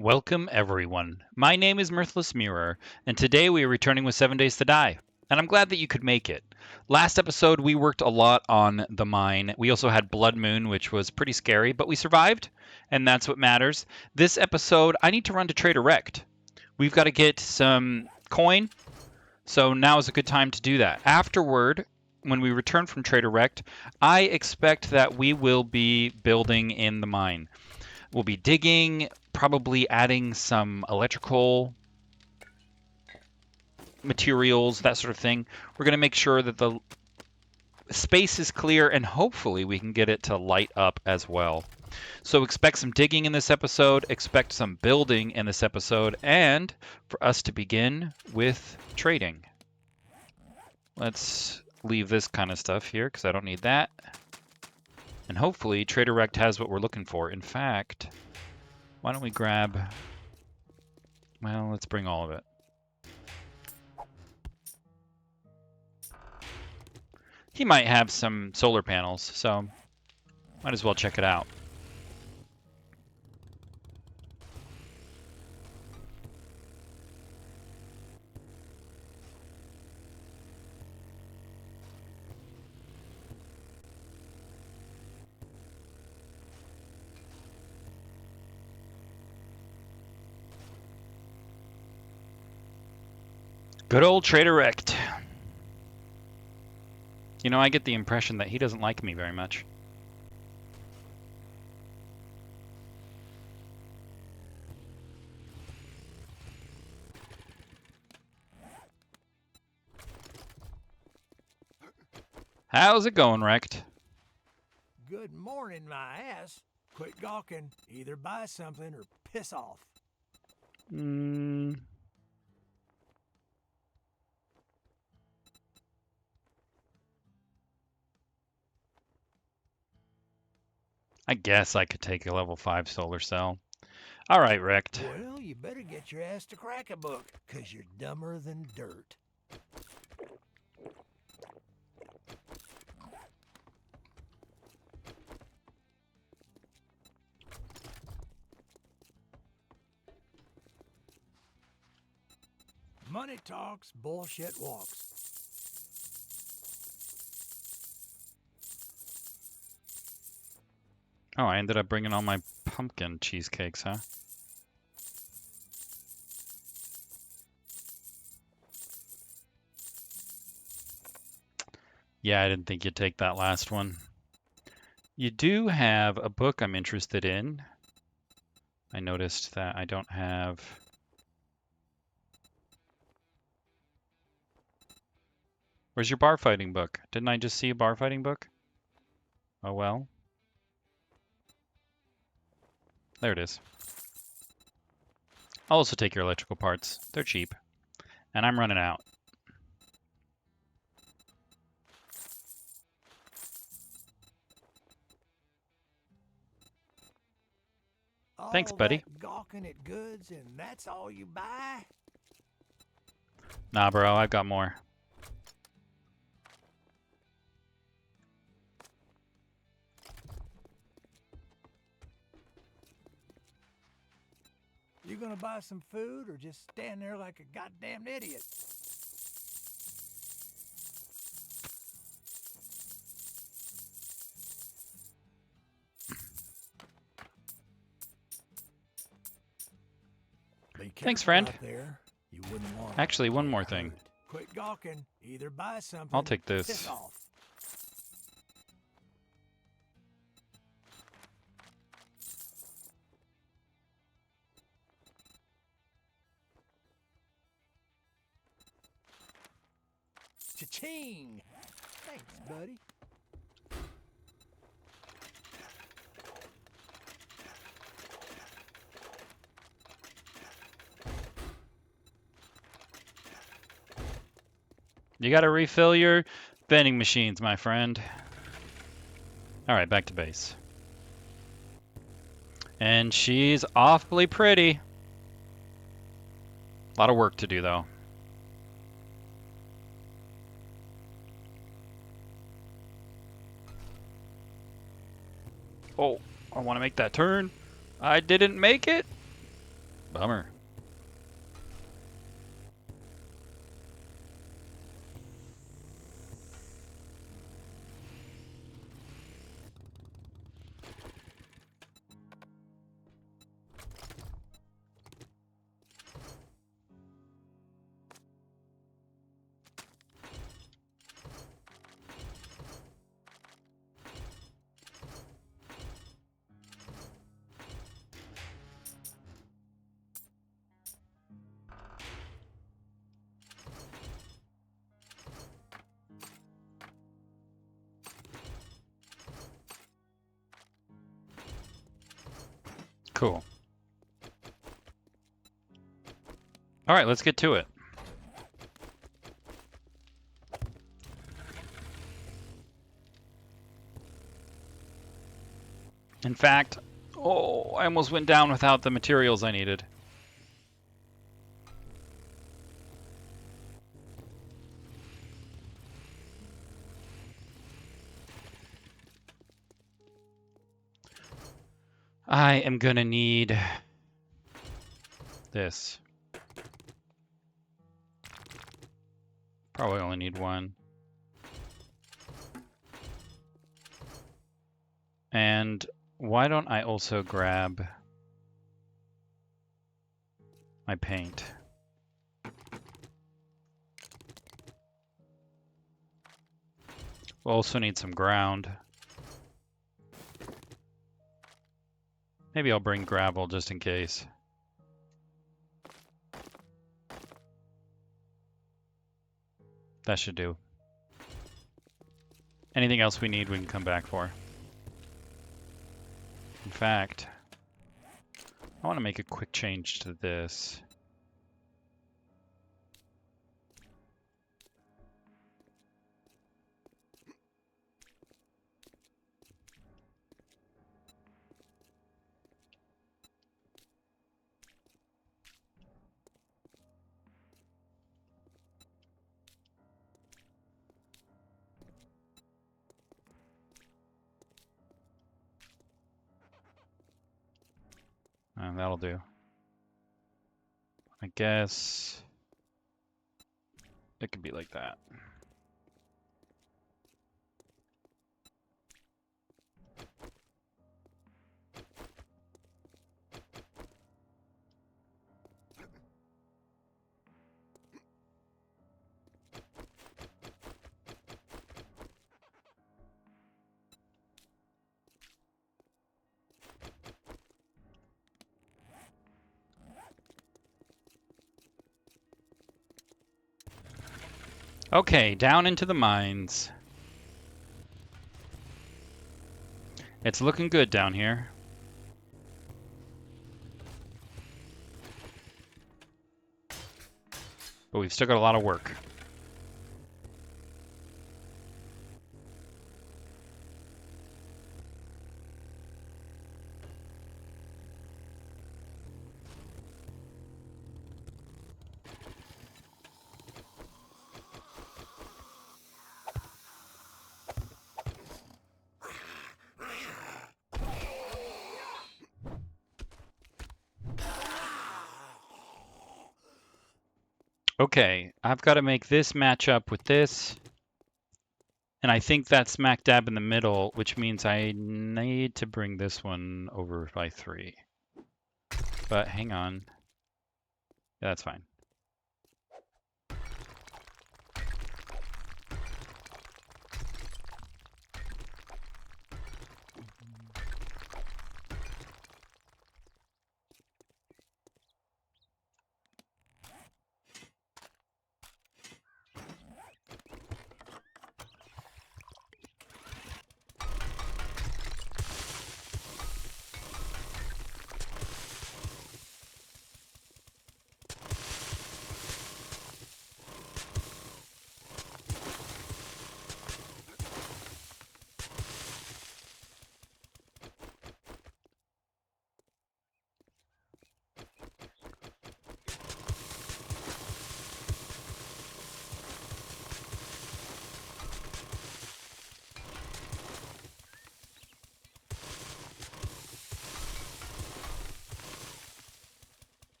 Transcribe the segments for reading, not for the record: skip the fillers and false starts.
Welcome, everyone. My name is Mirthless Mirror, and today we are returning with 7 Days to Die. And I'm glad that you could make it. Last episode, we worked a lot on the mine. We also had Blood Moon, which was pretty scary, but we survived, and that's what matters. This episode, I need to run to Trader Rect. We've got to get some coin, so now is a good time to do that. Afterward, when we return from Trader Rect, I expect that we will be building in the mine. We'll be digging, probably adding some electrical materials, that sort of thing. We're going to make sure that the space is clear and hopefully we can get it to light up as well. So expect some digging in this episode, expect some building in this episode, and for us to begin with trading. Let's leave this kind of stuff here because I don't need that. And hopefully Trader Rect has what we're looking for. In fact, why don't we grab... Well, let's bring all of it. He might have some solar panels, so might as well check it out. Good old Trader Rect. You know, I get the impression that he doesn't like me very much. How's it going, Rect? Good morning, my ass. Quit gawking. Either buy something or piss off. I guess I could take a level 5 solar cell. All right, Rect. Well, you better get your ass to crack a book, 'cause you're dumber than dirt. Money talks, bullshit walks. Oh, I ended up bringing all my pumpkin cheesecakes, huh? Yeah, I didn't think you'd take that last one. You do have a book I'm interested in. I noticed that I don't have... Where's your bar fighting book? Didn't I just see a bar fighting book? Oh well. There it is. I'll also take your electrical parts. They're cheap. And I'm running out. Thanks, buddy. That gawking at goods and that's all you buy? Nah, bro, I've got more. You gonna buy some food or just stand there like a goddamn idiot? Thanks, friend. There. You wouldn't want Actually, one more thing. Quit gawking. Either buy something. I'll take this. Piss off. Cha-ching! Thanks, buddy. You gotta refill your vending machines, my friend. Alright, back to base. And she's awfully pretty. A lot of work to do, though. Oh, I want to make that turn. I didn't make it. Bummer. Cool. All right, let's get to it. In fact, oh, I almost went down without the materials I needed. I am gonna need this. Probably only need one. And why don't I also grab my paint? We'll also need some ground. Maybe I'll bring gravel just in case. That should do. Anything else we need, we can come back for. In fact, I want to make a quick change to this. That'll do. I guess it could be like that. Okay, down into the mines. It's looking good down here. But we've still got a lot of work. Okay, I've got to make this match up with this. And I think that's smack dab in the middle, which means I need to bring this one over by 3. But hang on. Yeah, that's fine.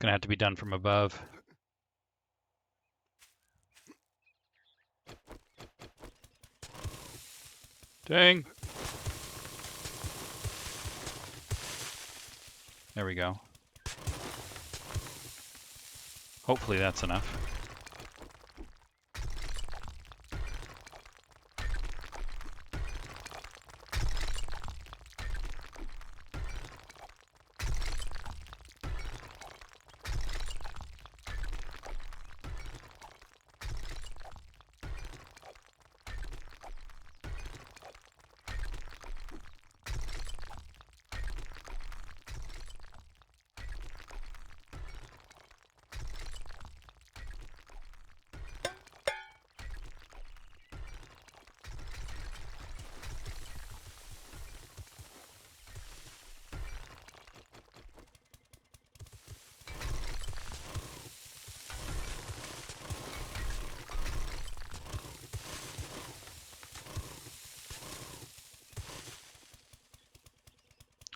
gonna have to be done from above. Dang. There we go. Hopefully that's enough.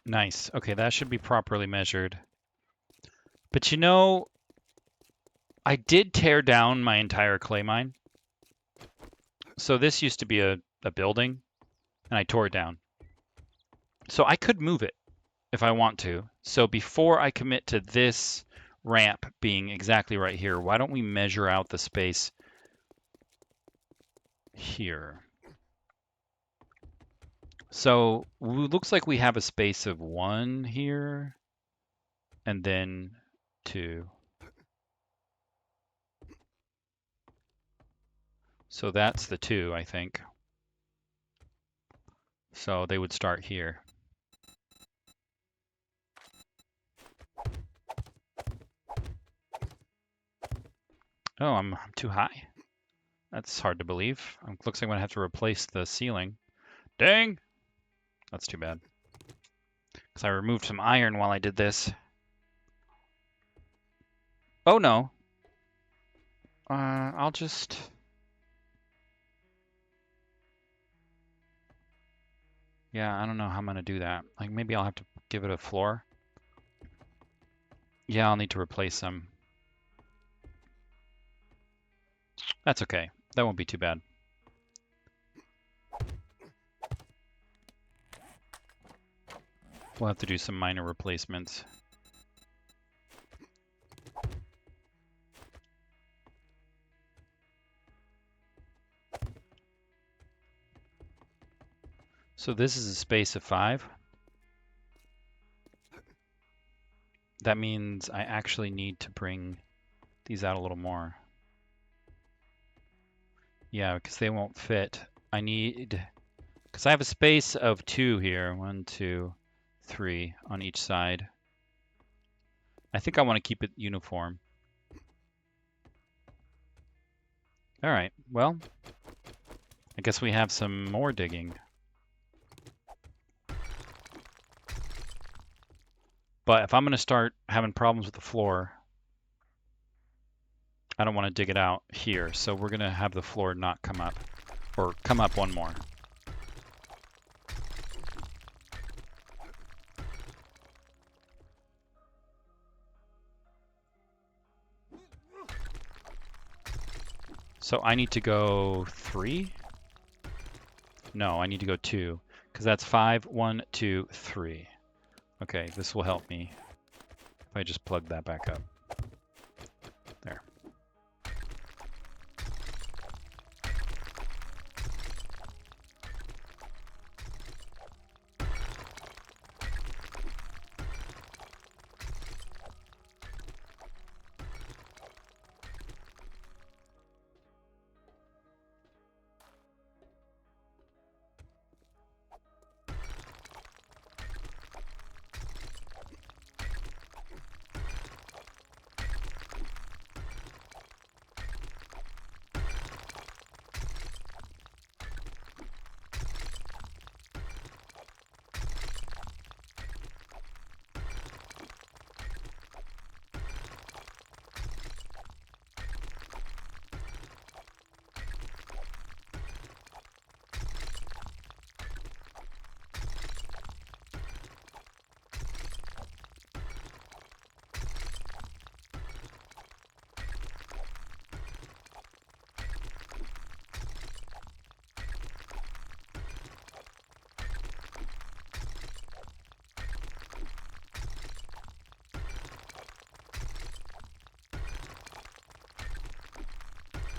Nice. Okay, that should be properly measured. But you know, I did tear down my entire clay mine. So this used to be a building, and I tore it down. So I could move it if I want to. So before I commit to this ramp being exactly right here, why don't we measure out the space here? So looks like we have a space of 1 here, and then 2. So that's the 2, I think. So they would start here. Oh, I'm too high. That's hard to believe. Looks like I'm gonna have to replace the ceiling. Dang! That's too bad. Because I removed some iron while I did this. Oh no. I'll just... Yeah, I don't know how I'm gonna do that. Like maybe I'll have to give it a floor. Yeah, I'll need to replace some. That's okay. That won't be too bad. We'll have to do some minor replacements. So this is a space of 5. That means I actually need to bring these out a little more. Yeah, because they won't fit. I need, because I have a space of 2 here. 1, 2, 3 on each side. I think I want to keep it uniform. All right, well, I guess we have some more digging. But if I'm going to start having problems with the floor, I don't want to dig it out here. So we're going to have the floor not come up, or come up 1 more. So I need to go 3? No, I need to go 2, because that's 5, 1, 2, 3. Okay, this will help me if I just plug that back up. There.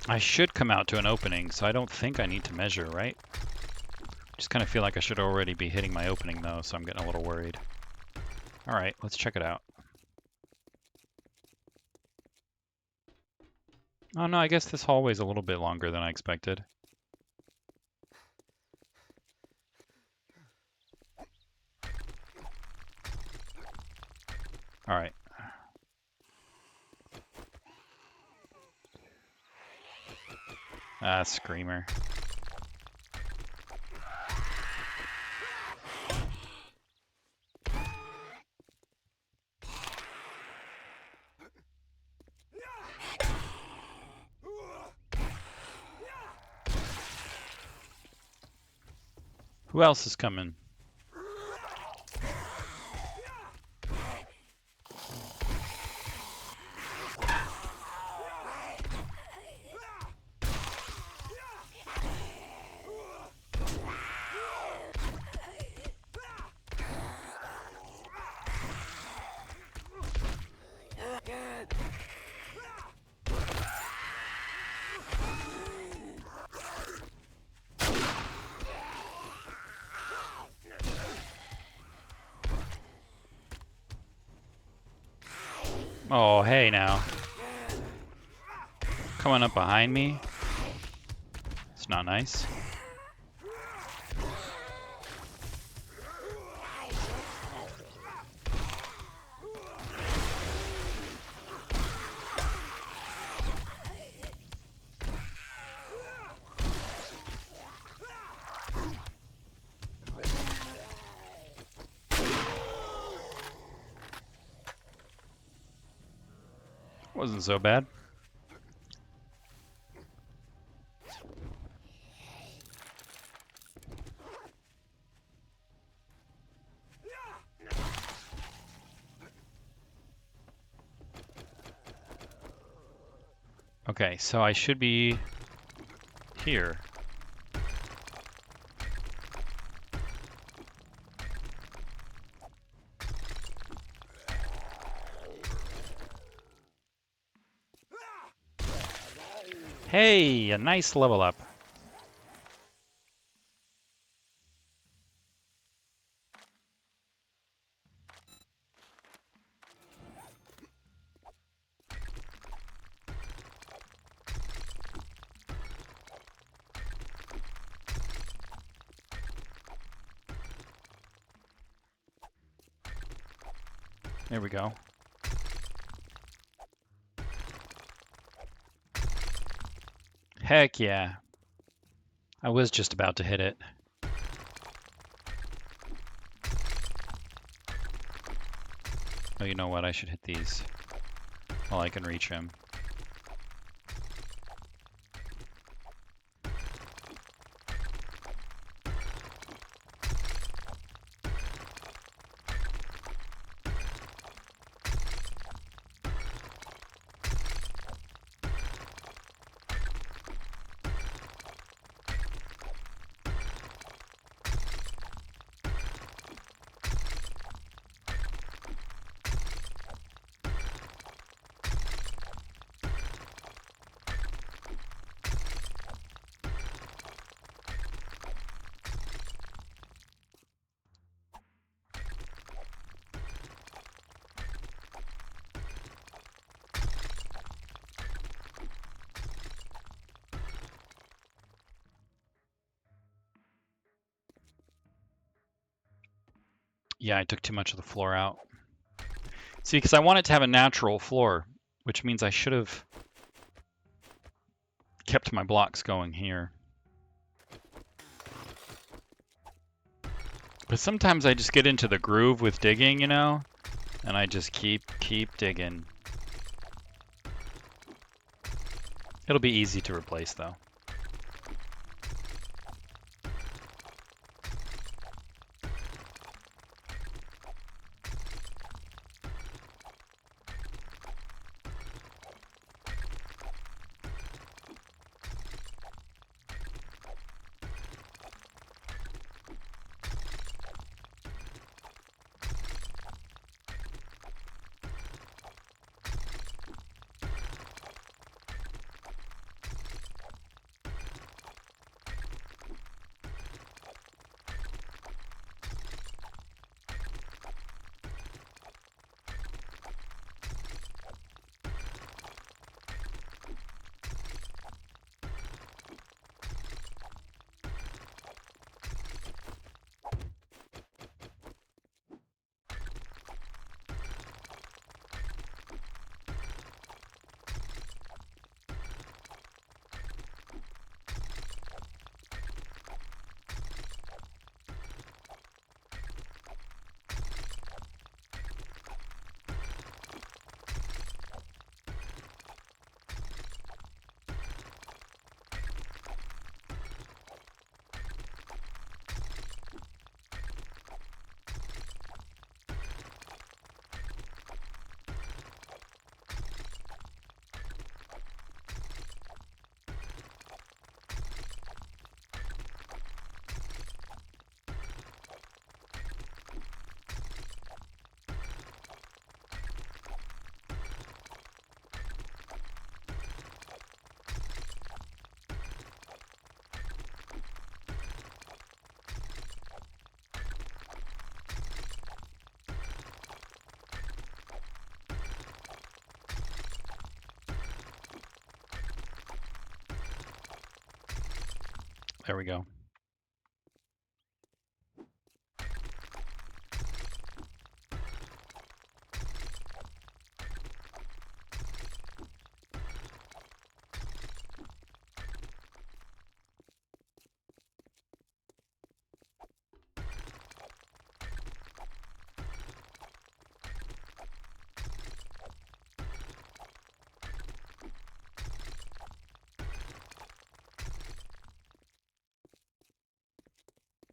I should come out to an opening, so I don't think I need to measure, right? Just kind of feel like I should already be hitting my opening, though, so I'm getting a little worried. All right, let's check it out. Oh, no, I guess this hallway's a little bit longer than I expected. All right. Ah, screamer. Who else is coming? Oh, hey now. Coming up behind me. It's not nice. Wasn't so bad. Okay, so I should be here. Hey, a nice level up. There we go. Heck yeah. I was just about to hit it. Oh, you know what? I should hit these while I can reach him. Yeah, I took too much of the floor out. See, because I want it to have a natural floor, which means I should have kept my blocks going here. But sometimes I just get into the groove with digging, you know? And I just keep digging. It'll be easy to replace, though. There we go.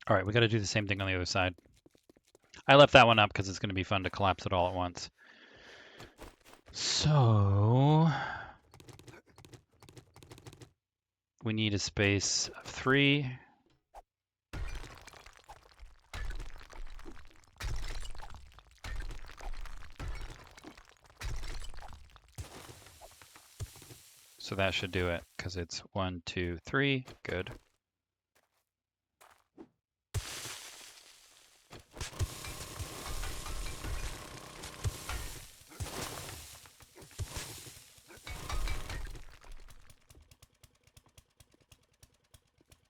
All right, we got to do the same thing on the other side. I left that one up because it's going to be fun to collapse it all at once. So we need a space of 3. So that should do it because it's 1, 2, 3. Good.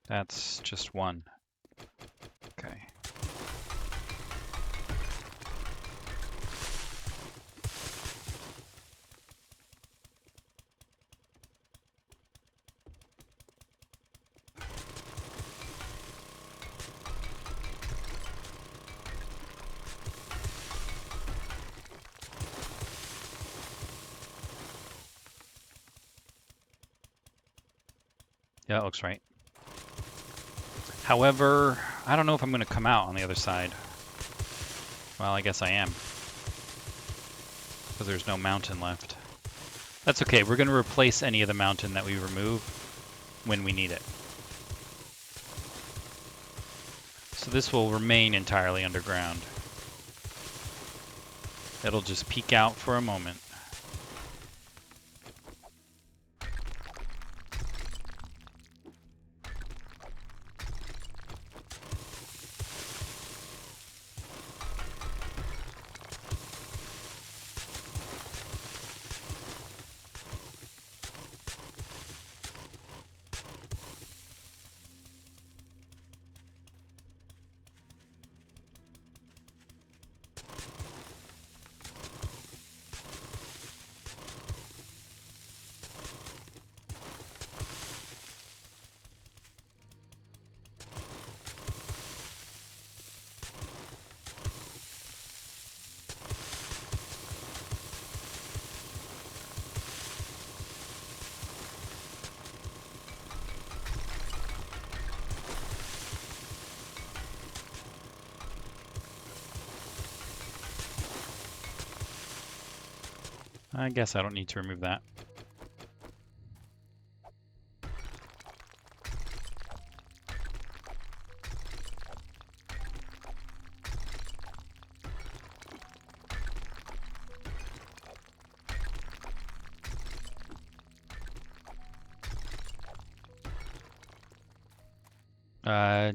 That's just 1. Okay. Yeah, that looks right. However, I don't know if I'm going to come out on the other side. Well, I guess I am. Because there's no mountain left. That's okay. We're going to replace any of the mountain that we remove when we need it. So this will remain entirely underground. It'll just peek out for a moment. I guess I don't need to remove that.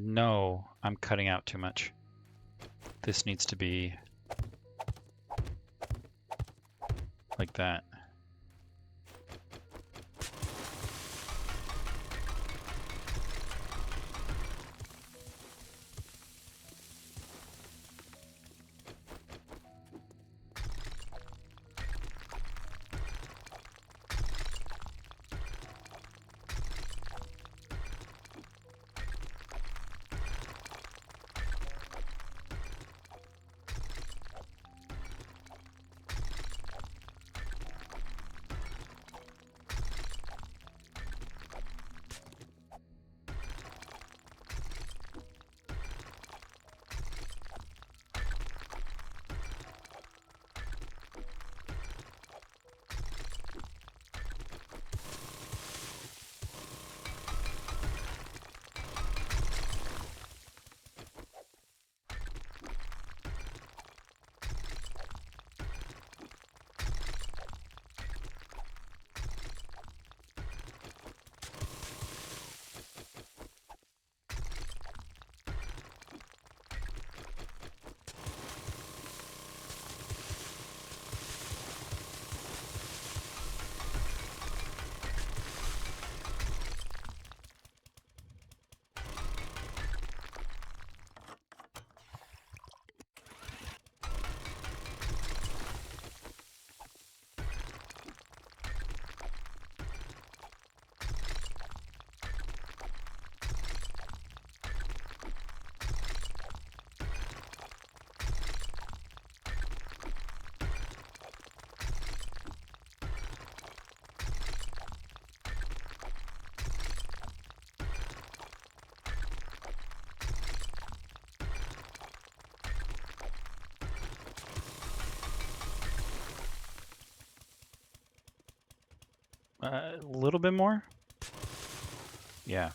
No, I'm cutting out too much. This needs to be like that. A little bit more? Yeah.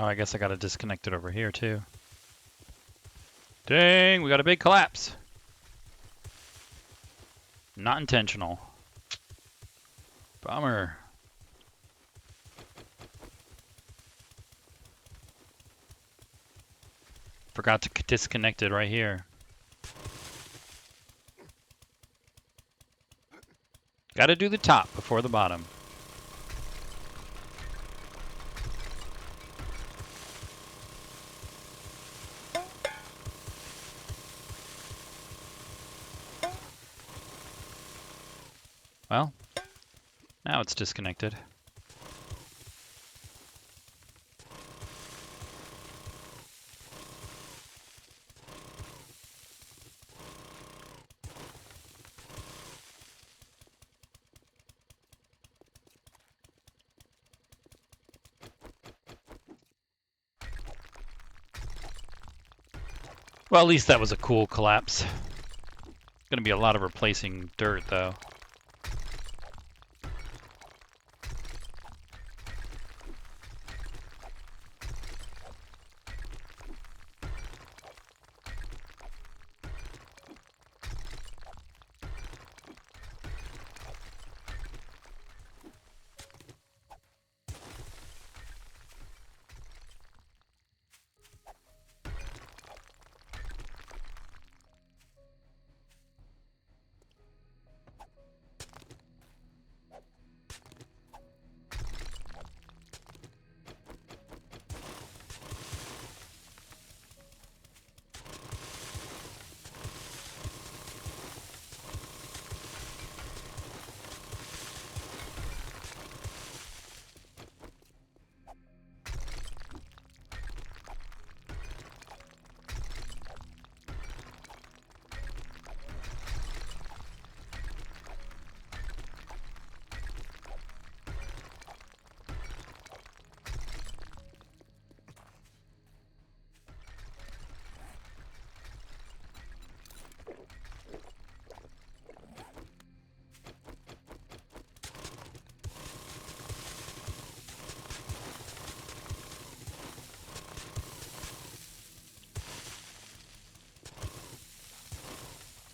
Oh, I guess I gotta disconnect it over here too. Dang, we got a big collapse. Not intentional. Bummer. Forgot to disconnect it right here. Gotta do the top before the bottom. Well, now it's disconnected. Well, at least that was a cool collapse. Gonna be a lot of replacing dirt, though.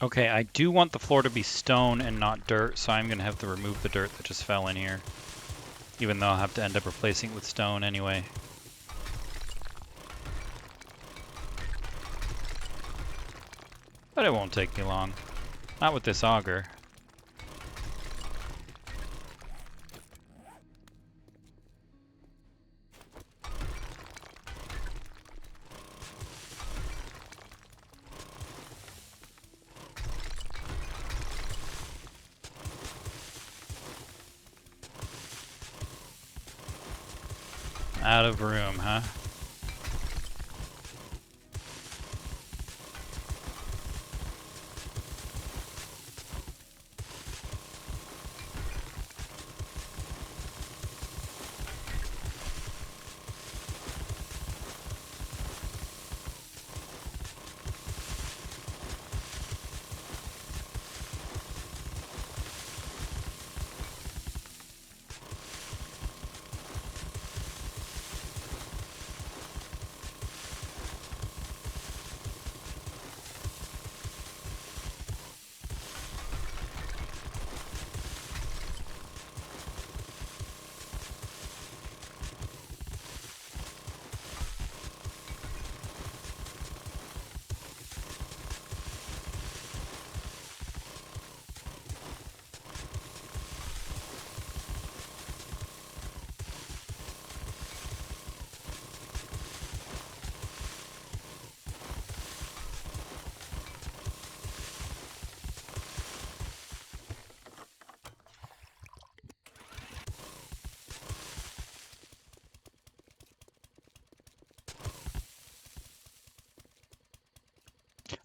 Okay, I do want the floor to be stone and not dirt, so I'm gonna have to remove the dirt that just fell in here. Even though I'll have to end up replacing it with stone anyway. But it won't take me long. Not with this auger. Out of room, huh?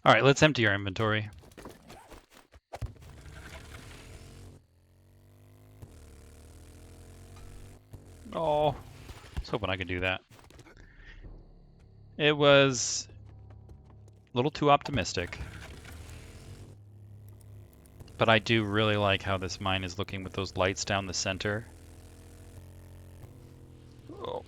All right, let's empty our inventory. Oh, I was hoping I could do that. It was a little too optimistic. But I do really like how this mine is looking with those lights down the center. Oh.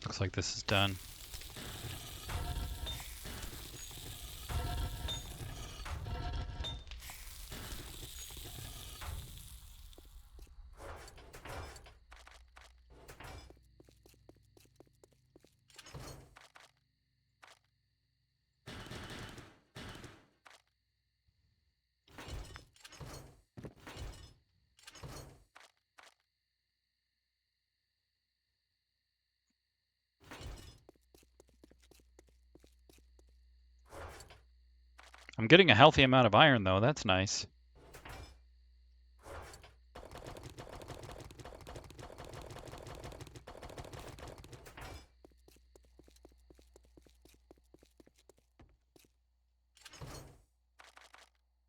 Looks like this is done. I'm getting a healthy amount of iron though, that's nice.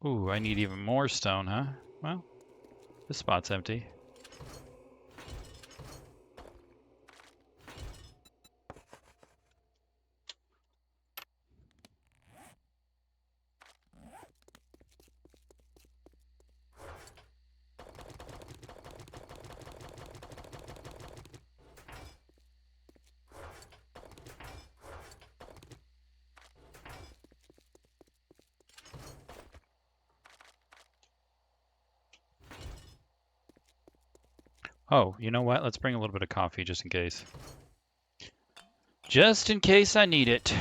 Ooh, I need even more stone, huh? Well, this spot's empty. Oh, you know what? Let's bring a little bit of coffee just in case. Just in case I need it.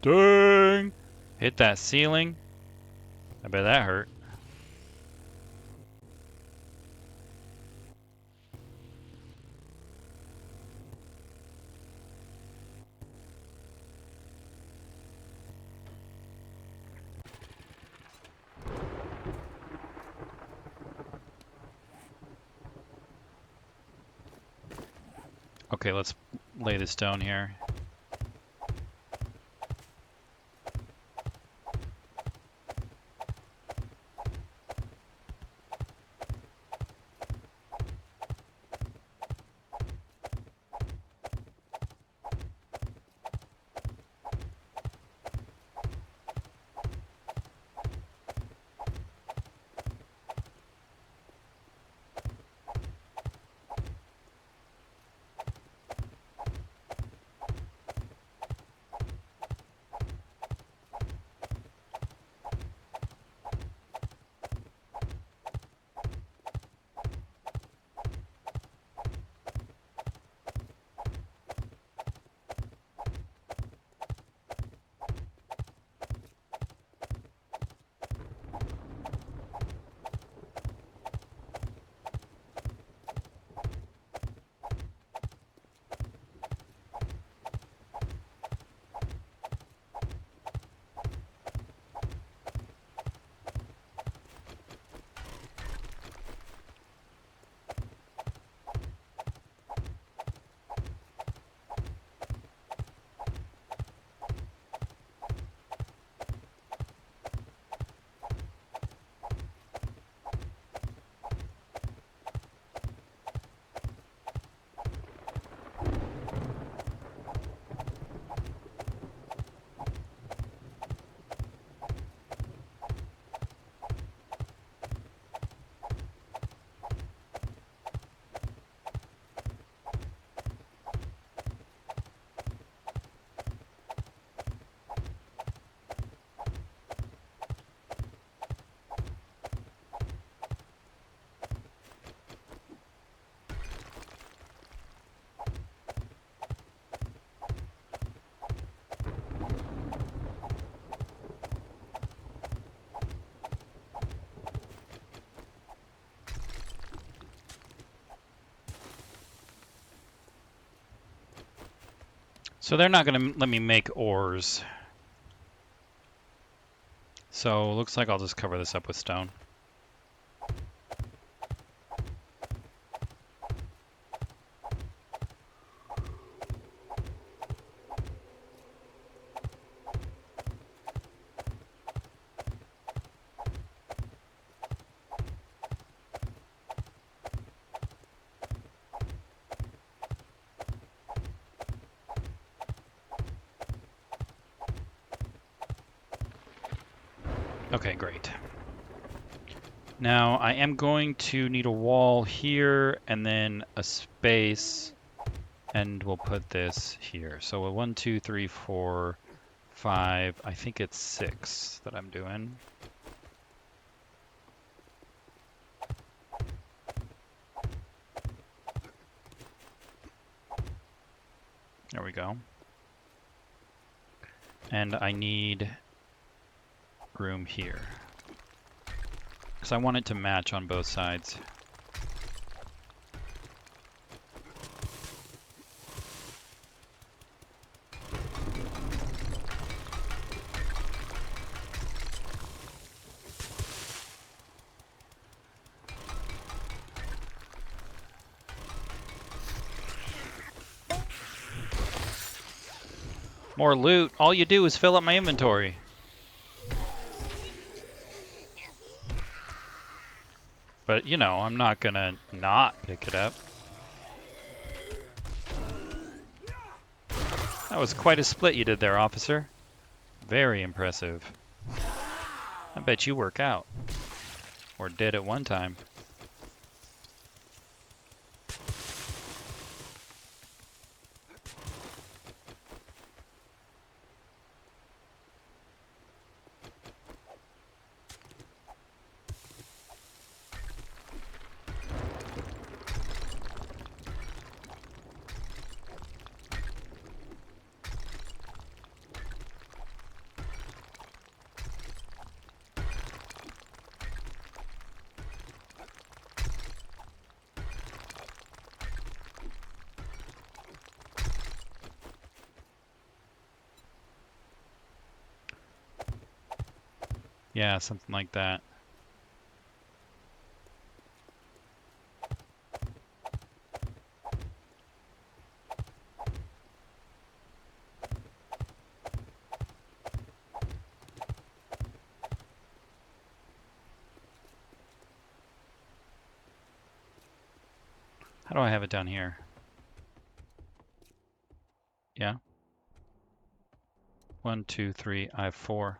Dang! Hit that ceiling. I bet that hurt. Okay, let's lay this down here. So they're not going to let me make ores. So looks like I'll just cover this up with stone. Okay, great. Now I am going to need a wall here and then a space, and we'll put this here. So a 1, 2, 3, 4, 5. I think it's 6 that I'm doing. There we go. And I need room here, because I want it to match on both sides. More loot. All you do is fill up my inventory. But, you know, I'm not gonna not pick it up. That was quite a split you did there, officer. Very impressive. I bet you work out. Or did at one time. Yeah, something like that. How do I have it down here? Yeah. 1, 2, 3, I have 4.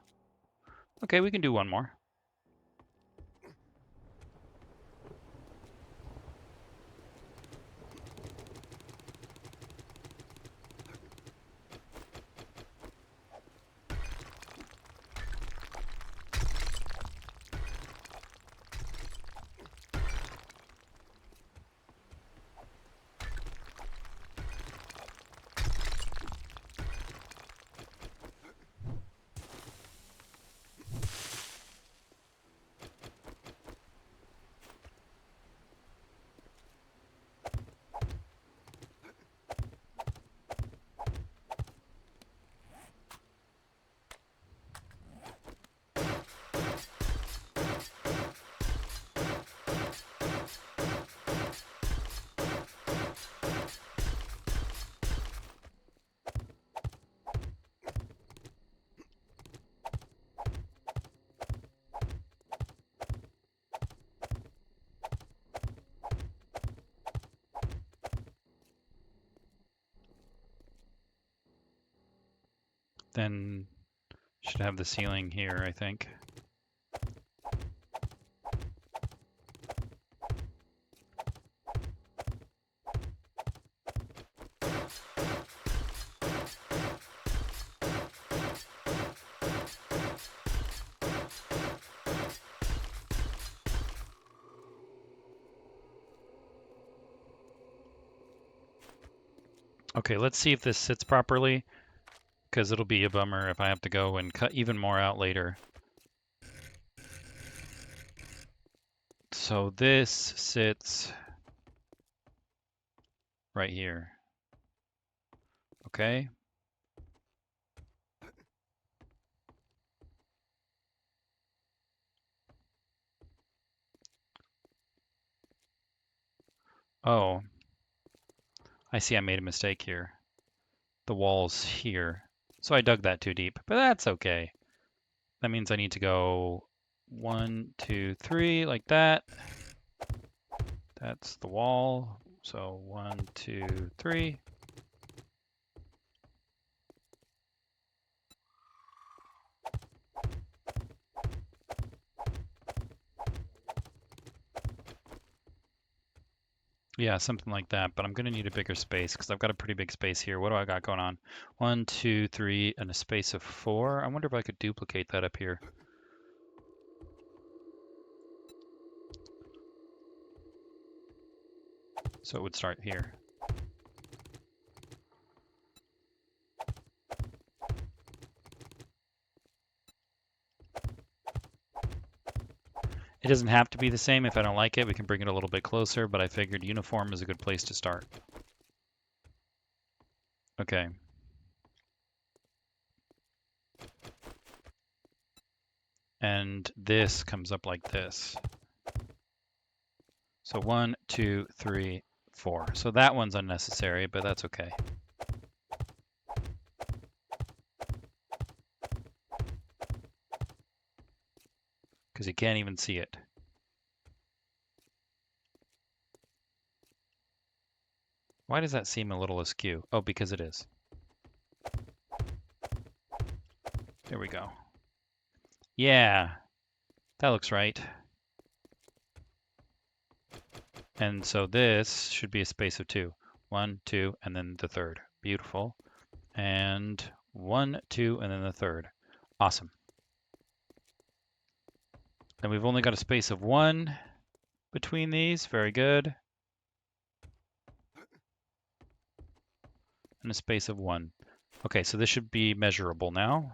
Okay, we can do one more. Then should have the ceiling here, I think. Okay, let's see if this sits properly, because it'll be a bummer if I have to go and cut even more out later. So this sits right here. Okay, Oh, I see I made a mistake here. The wall's here. So I dug that too deep, but that's okay. That means I need to go 1, 2, 3, like that. That's the wall. So 1, 2, 3. Yeah, something like that, but I'm gonna need a bigger space because I've got a pretty big space here. What do I got going on? 1, 2, 3, and a space of 4. I wonder if I could duplicate that up here. So it would start here. It doesn't have to be the same. If I don't like it, we can bring it a little bit closer, but I figured uniform is a good place to start. Okay. And this comes up like this. So 1, 2, 3, 4. So that one's unnecessary, but that's okay. Because you can't even see it. Why does that seem a little askew? Oh, because it is. There we go. Yeah, that looks right. And so this should be a space of 2. 1, 2, and then the third. Beautiful. And 1, 2, and then the third. Awesome. Then we've only got a space of 1 between these. Very good. And a space of 1. Okay, so this should be measurable now.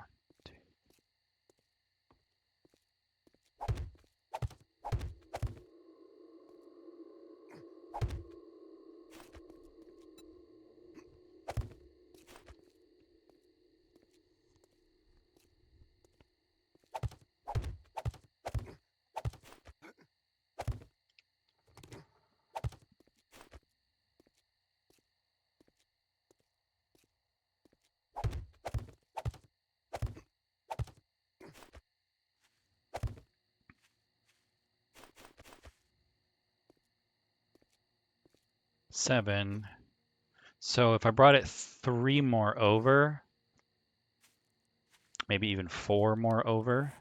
Seven. So if I brought it 3 more over, maybe even 4 more over,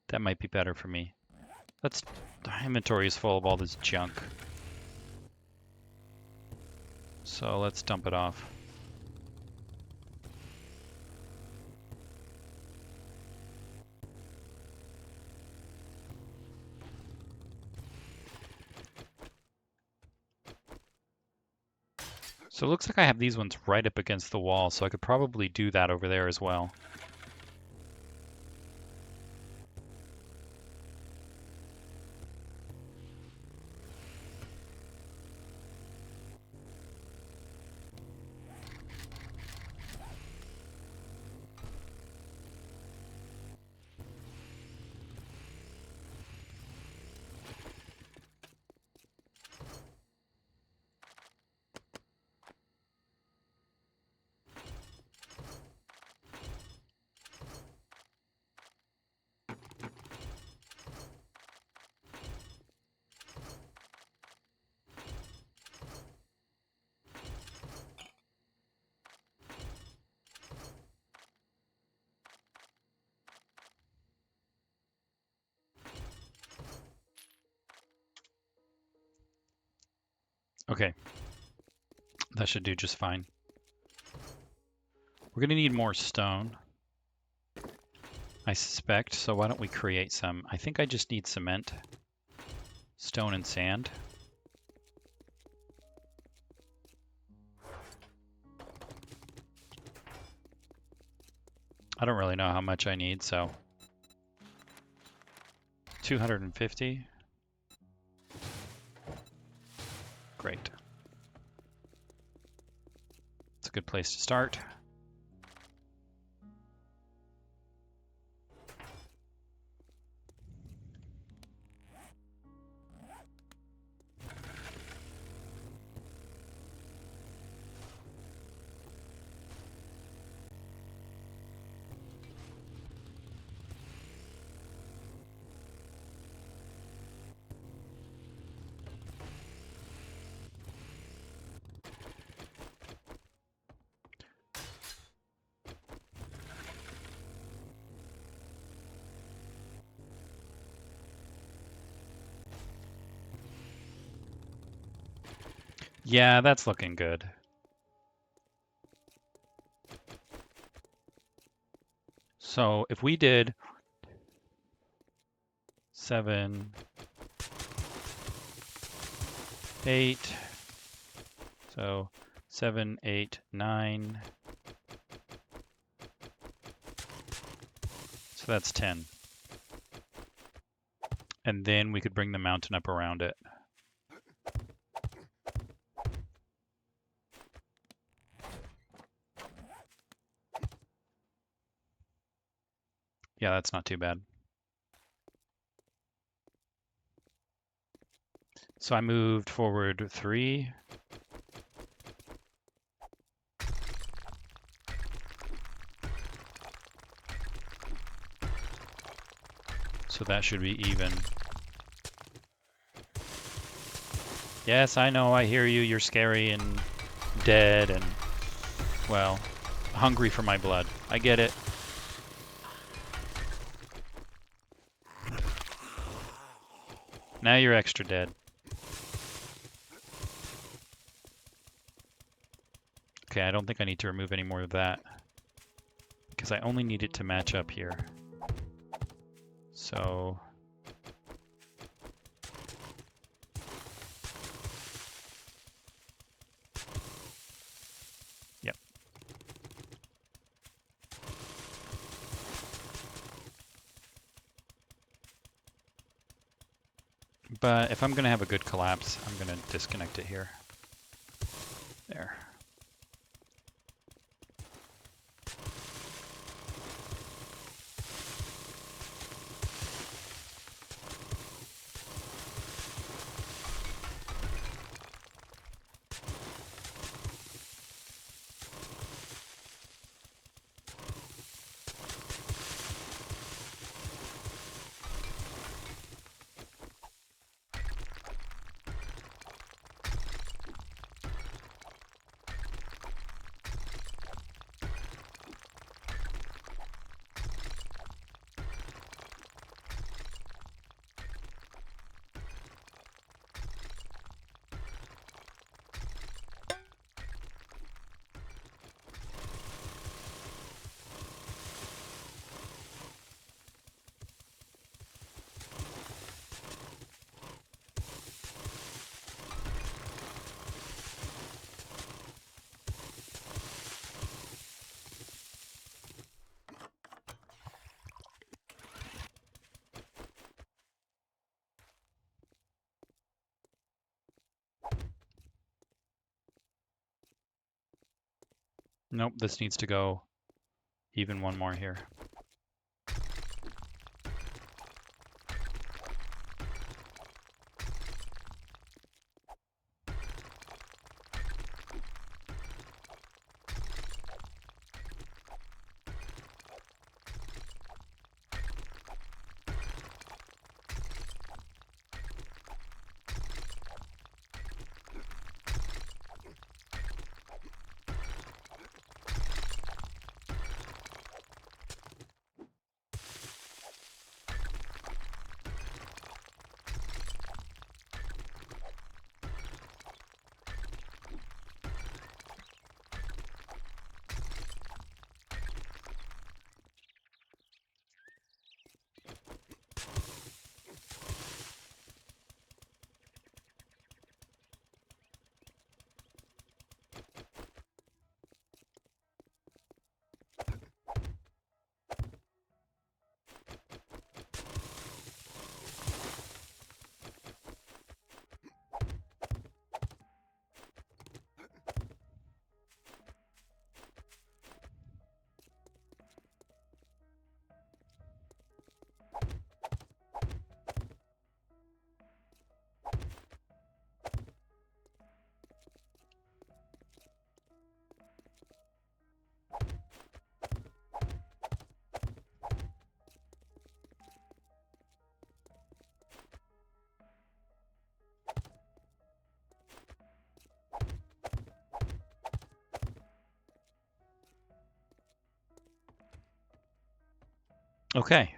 that might be better for me. The inventory is full of all this junk. So let's dump it off. So it looks like I have these ones right up against the wall, so I could probably do that over there as well. Okay, that should do just fine. We're gonna need more stone, I suspect, so why don't we create some? I think I just need cement, stone, and sand. I don't really know how much I need, so 250. Great. It's a good place to start. Yeah, that's looking good. So if we did 7, 8, so 7, 8, 9, so that's 10. And then we could bring the mountain up around it. Yeah, that's not too bad. So I moved forward 3. So that should be even. Yes, I know, I hear you. You're scary and dead and, well, hungry for my blood. I get it. Now you're extra dead. Okay, I don't think I need to remove any more of that, because I only need it to match up here. So yep. But if I'm going to have a good collapse, I'm going to disconnect it here. There. Nope, this needs to go even one more here. Okay.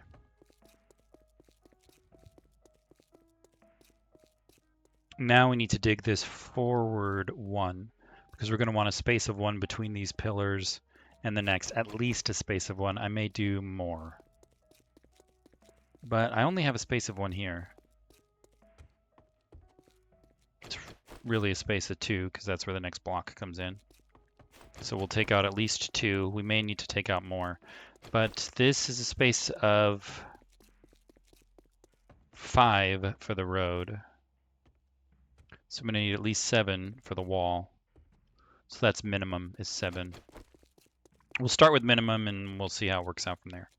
Now we need to dig this forward 1 because we're going to want a space of 1 between these pillars and the next, at least a space of 1. I may do more. But I only have a space of 1 here. It's really a space of 2 because that's where the next block comes in. So we'll take out at least 2. We may need to take out more. But this is a space of 5 for the road. So I'm going to need at least 7 for the wall. So that's minimum is 7. We'll start with minimum and we'll see how it works out from there.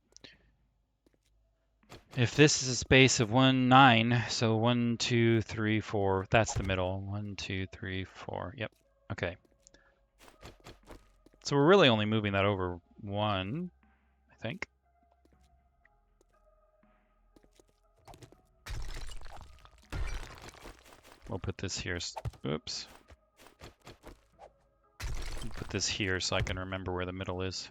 If this is a space of 1, 9, so 1, 2, 3, 4, that's the middle. 1, 2, 3, 4. Yep. Okay. So we're really only moving that over 1, I think. We'll put this here. Oops. We'll put this here so I can remember where the middle is.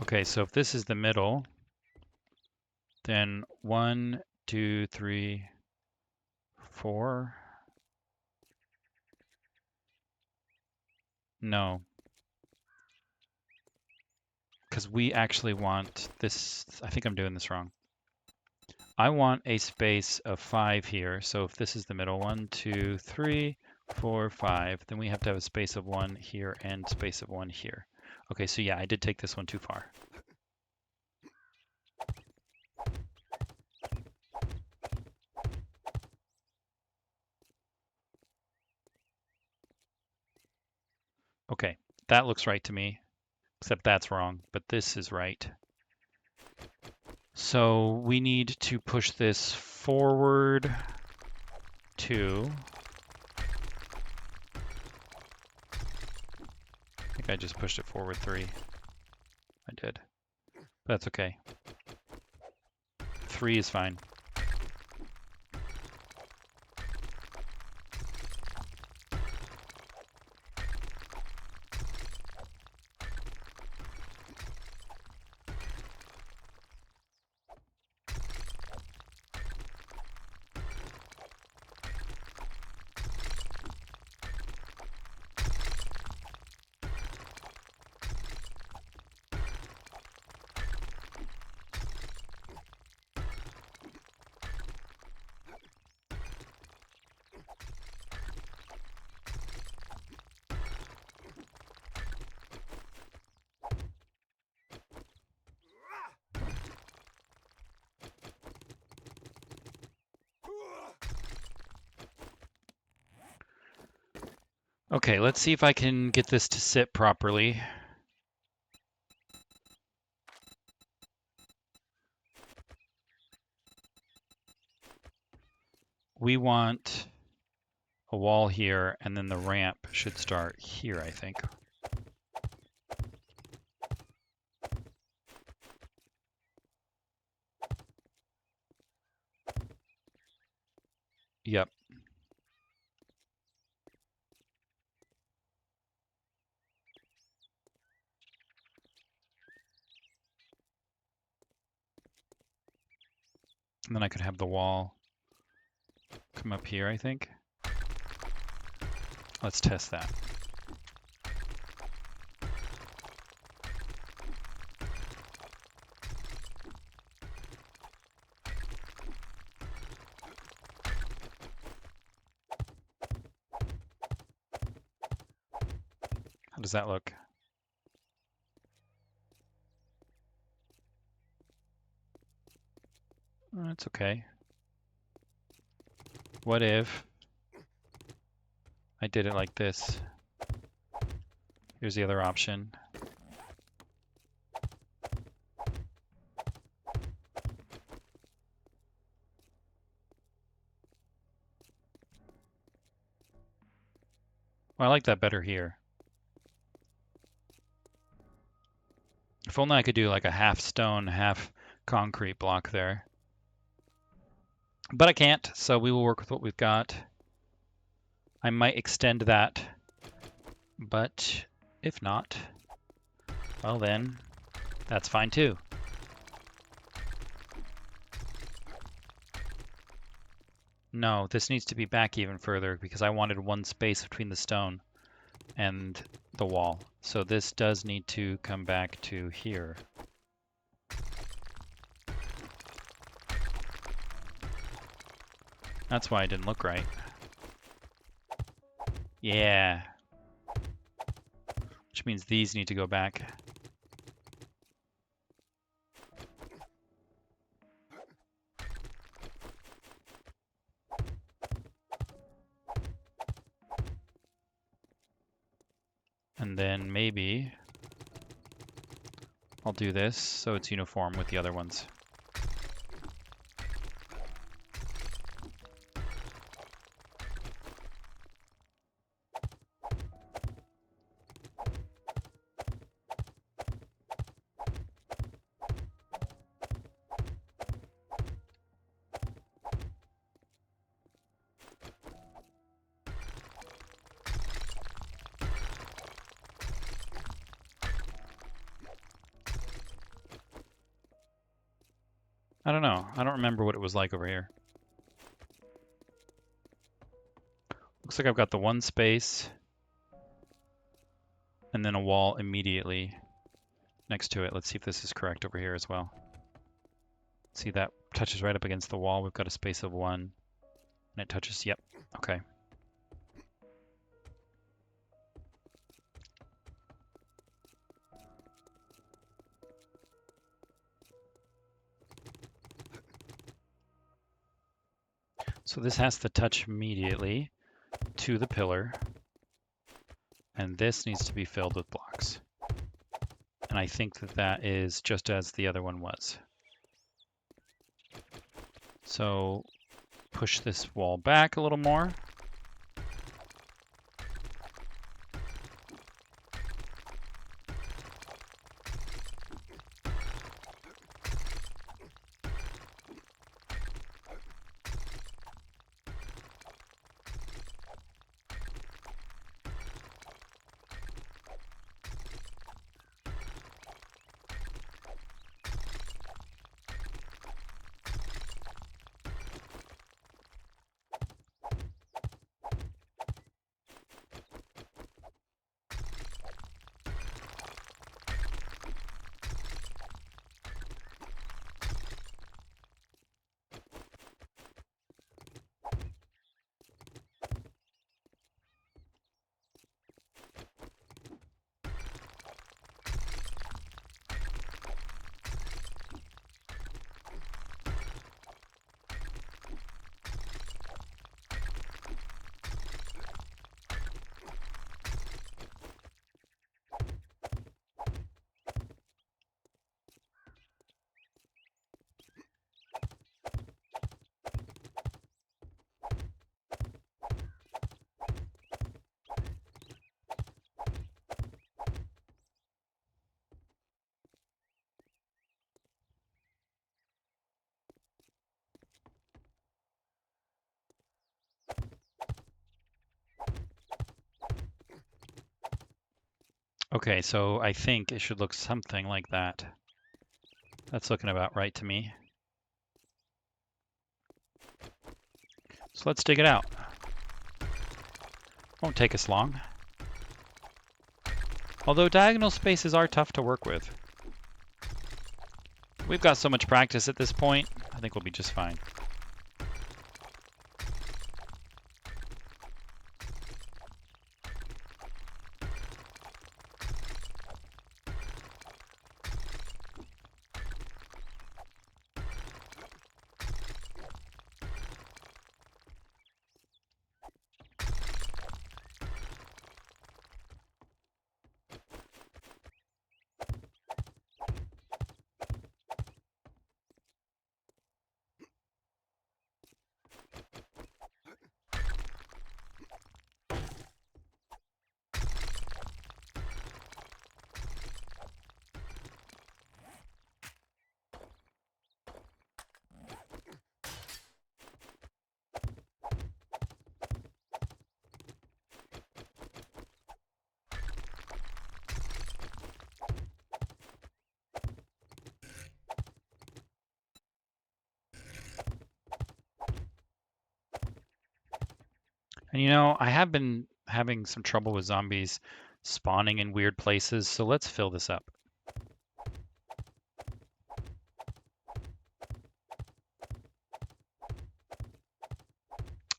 Okay, so if this is the middle, then 1, 2, 3, 4. No. Because we actually want this. I think I'm doing this wrong. I want a space of 5 here. So if this is the middle, 1, 2, 3, 4, 5, then we have to have a space of 1 here and space of 1 here. Okay, so yeah, I did take this one too far. Okay, that looks right to me, except that's wrong, but this is right. So we need to push this forward 2. I think I just pushed it forward 3. I did. That's okay. 3 is fine. Okay, let's see if I can get this to sit properly. We want a wall here, and then the ramp should start here, I think. Yep. And then I could have the wall come up here, I think. Let's test that. How does that look? That's okay. What if I did it like this? Here's the other option. Well, I like that better here. If only I could do like a half stone, half concrete block there. But I can't, so we will work with what we've got. I might extend that, but if not, well then, that's fine too. No, this needs to be back even further because I wanted one space between the stone and the wall. So this does need to come back to here. That's why it didn't look right. Yeah. Which means these need to go back. And then maybe I'll do this so it's uniform with the other ones. I don't know. I don't remember what it was like over here. Looks like I've got the one space and then a wall immediately next to it. Let's see if this is correct over here as well. See, that touches right up against the wall. We've got a space of 1 and it touches. Yep. Okay. So this has to touch immediately to the pillar, and this needs to be filled with blocks. And I think that that is just as the other one was. So push this wall back a little more. Okay, so I think it should look something like that. That's looking about right to me. So let's dig it out. Won't take us long. Although diagonal spaces are tough to work with. We've got so much practice at this point, I think we'll be just fine. And you know, I have been having some trouble with zombies spawning in weird places, so let's fill this up.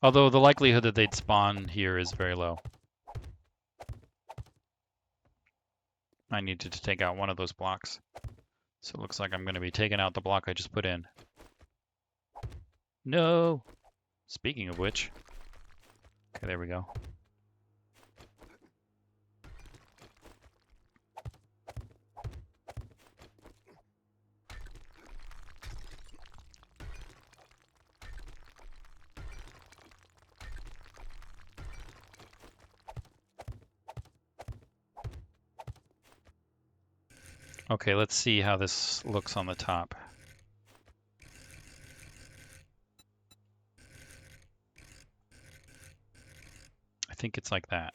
Although the likelihood that they'd spawn here is very low. I needed to take out one of those blocks. So it looks like I'm going to be taking out the block I just put in. No! Speaking of which. Okay, there we go. Okay, let's see how this looks on the top. I think it's like that.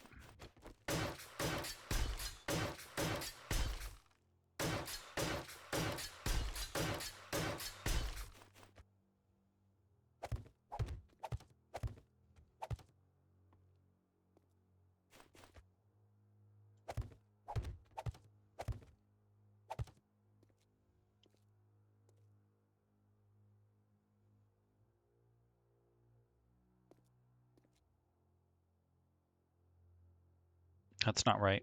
That's not right.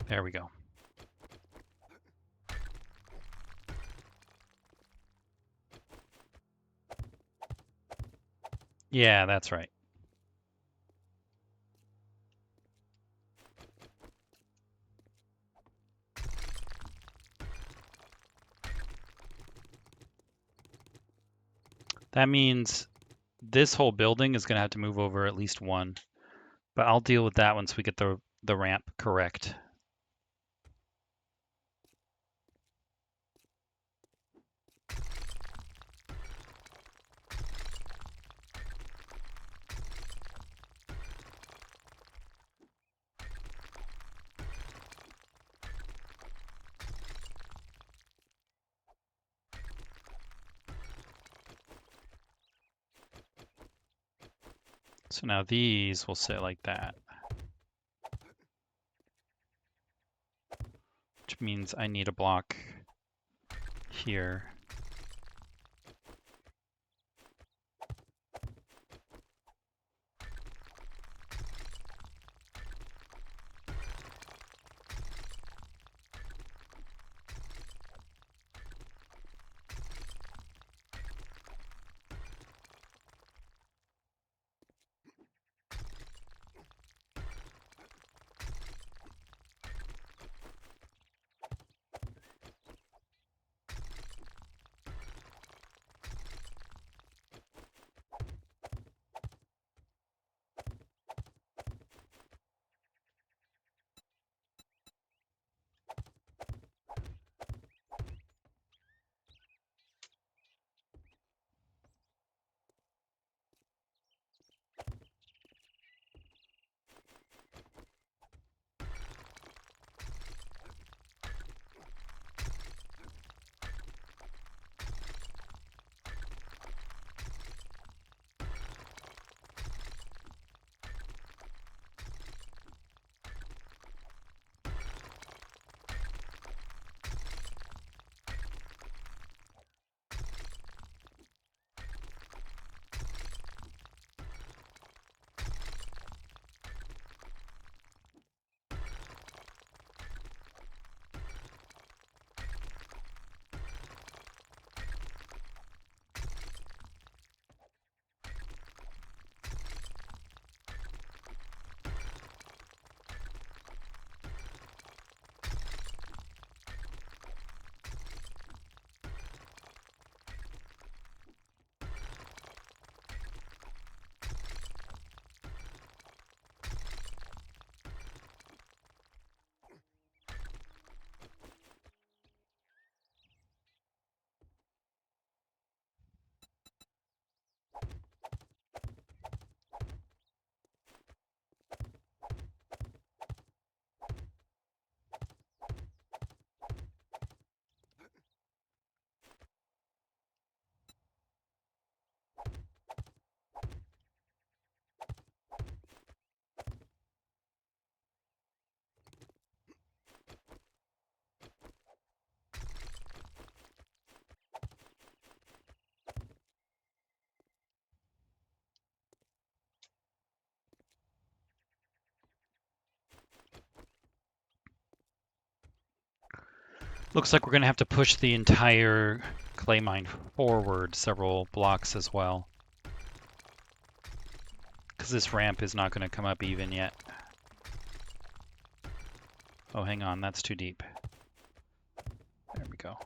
There we go. Yeah, that's right. That means this whole building is going to have to move over at least one. But I'll deal with that once we get the ramp correct. So now these will sit like that. Which means I need a block here. Looks like we're going to have to push the entire clay mine forward several blocks as well, because this ramp is not going to come up even yet. Oh, hang on, that's too deep. There we go.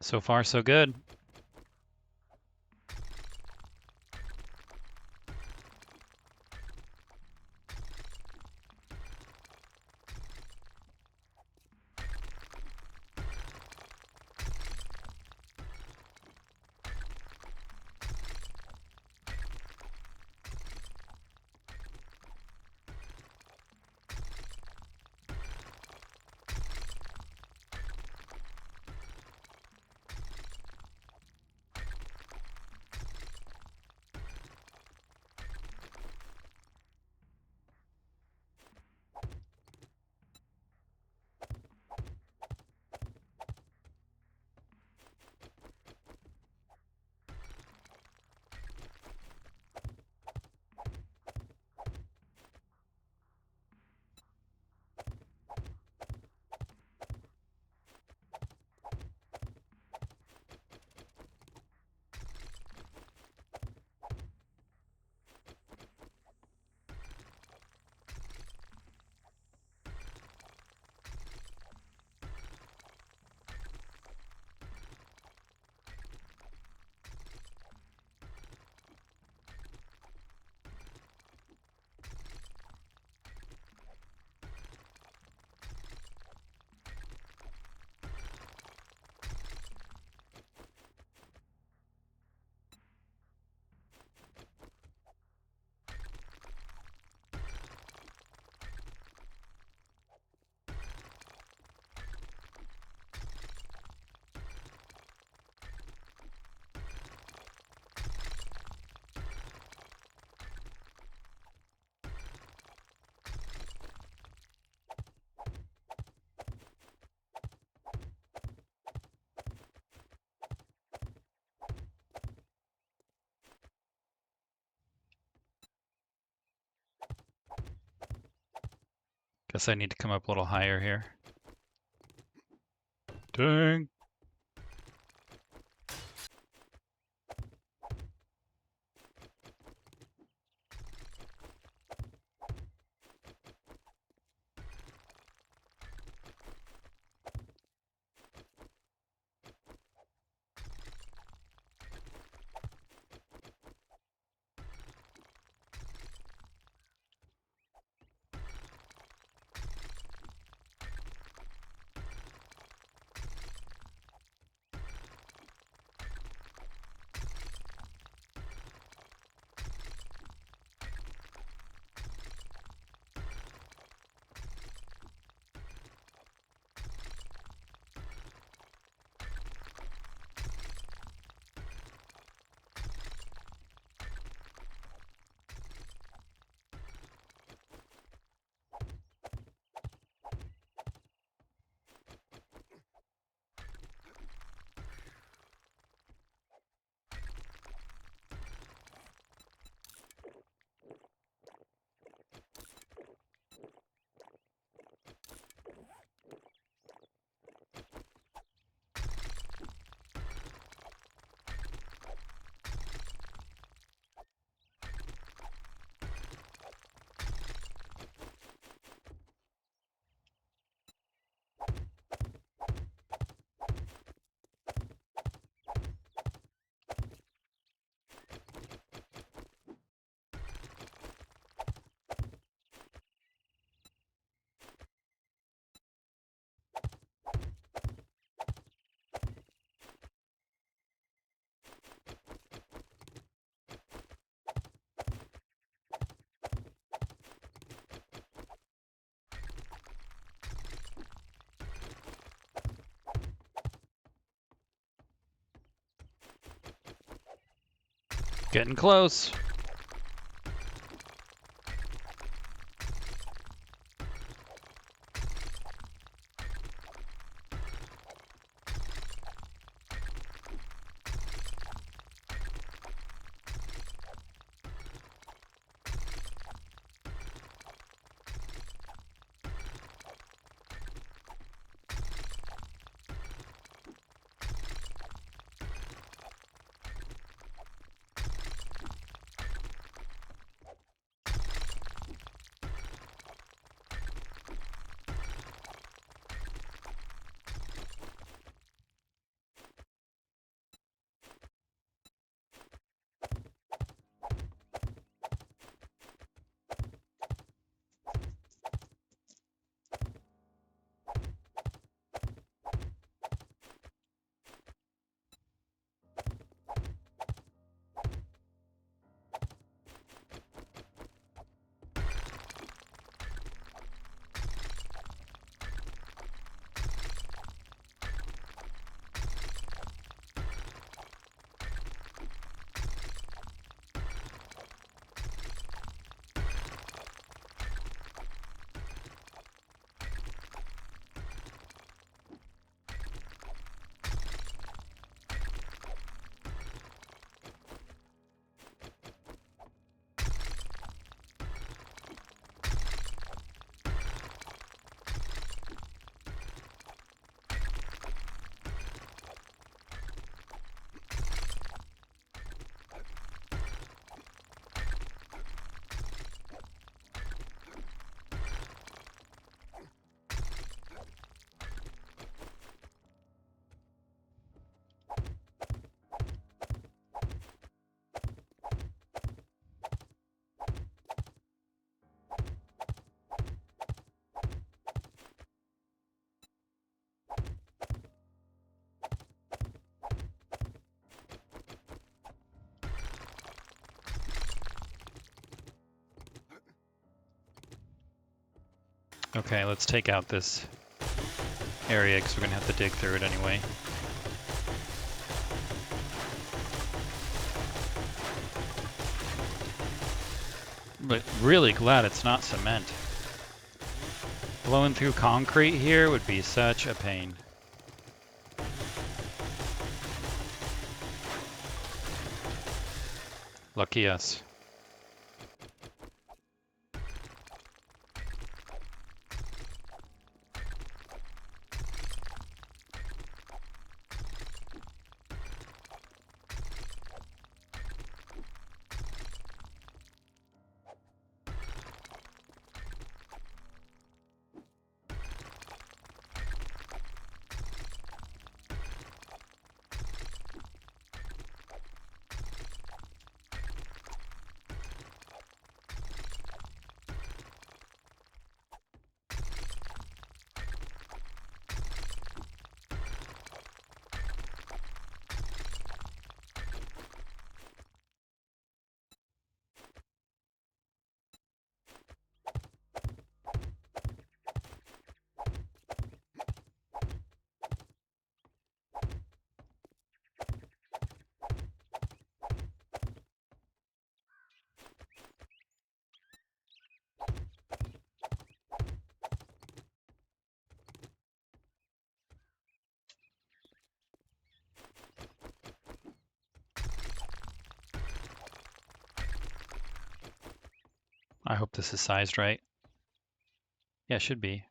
So far, so good. Guess I need to come up a little higher here. Dang. getting close. Okay, let's take out this area because we're going to have to dig through it anyway. But really glad it's not cement. Blowing through concrete here would be such a pain. Lucky us. I hope this is sized right. Yeah, it should be.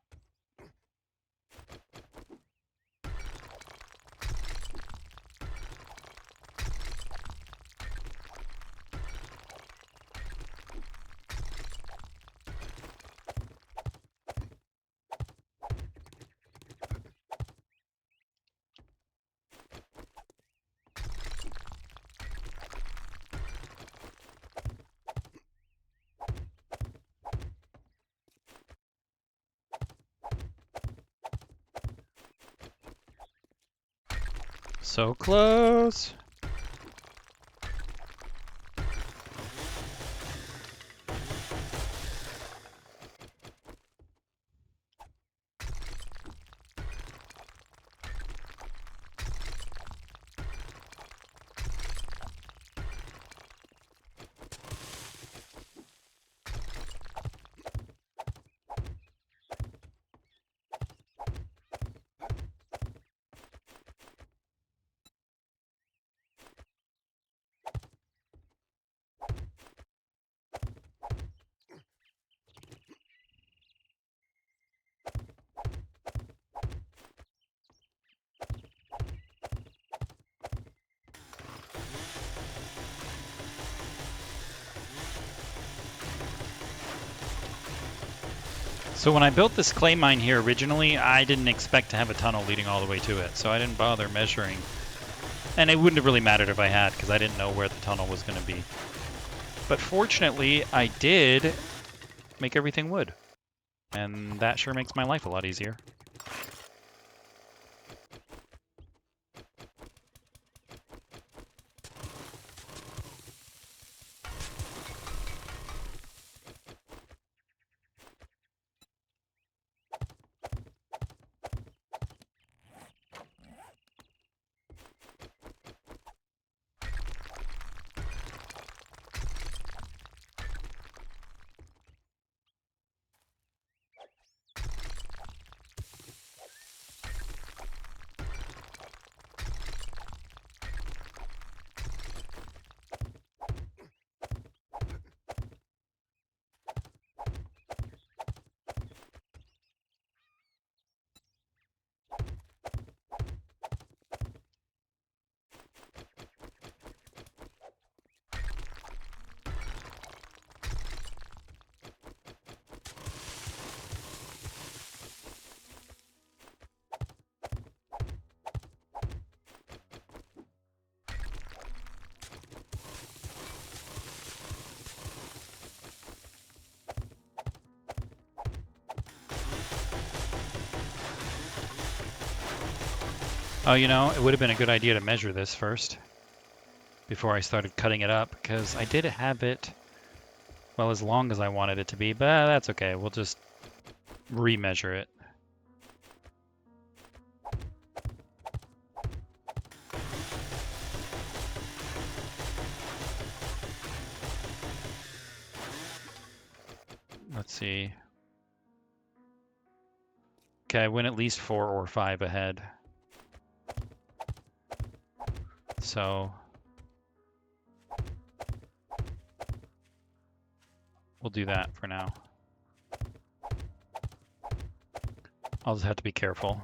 So close. So when I built this clay mine here originally, I didn't expect to have a tunnel leading all the way to it, so I didn't bother measuring. And it wouldn't have really mattered if I had, because I didn't know where the tunnel was going to be. But fortunately, I did make everything wood. And that sure makes my life a lot easier. Oh, you know, it would have been a good idea to measure this first before I started cutting it up, because I did have it, well, as long as I wanted it to be, but that's okay. We'll just remeasure it. Let's see. Okay, I went at least 4 or 5 ahead. So we'll do that for now. I'll just have to be careful.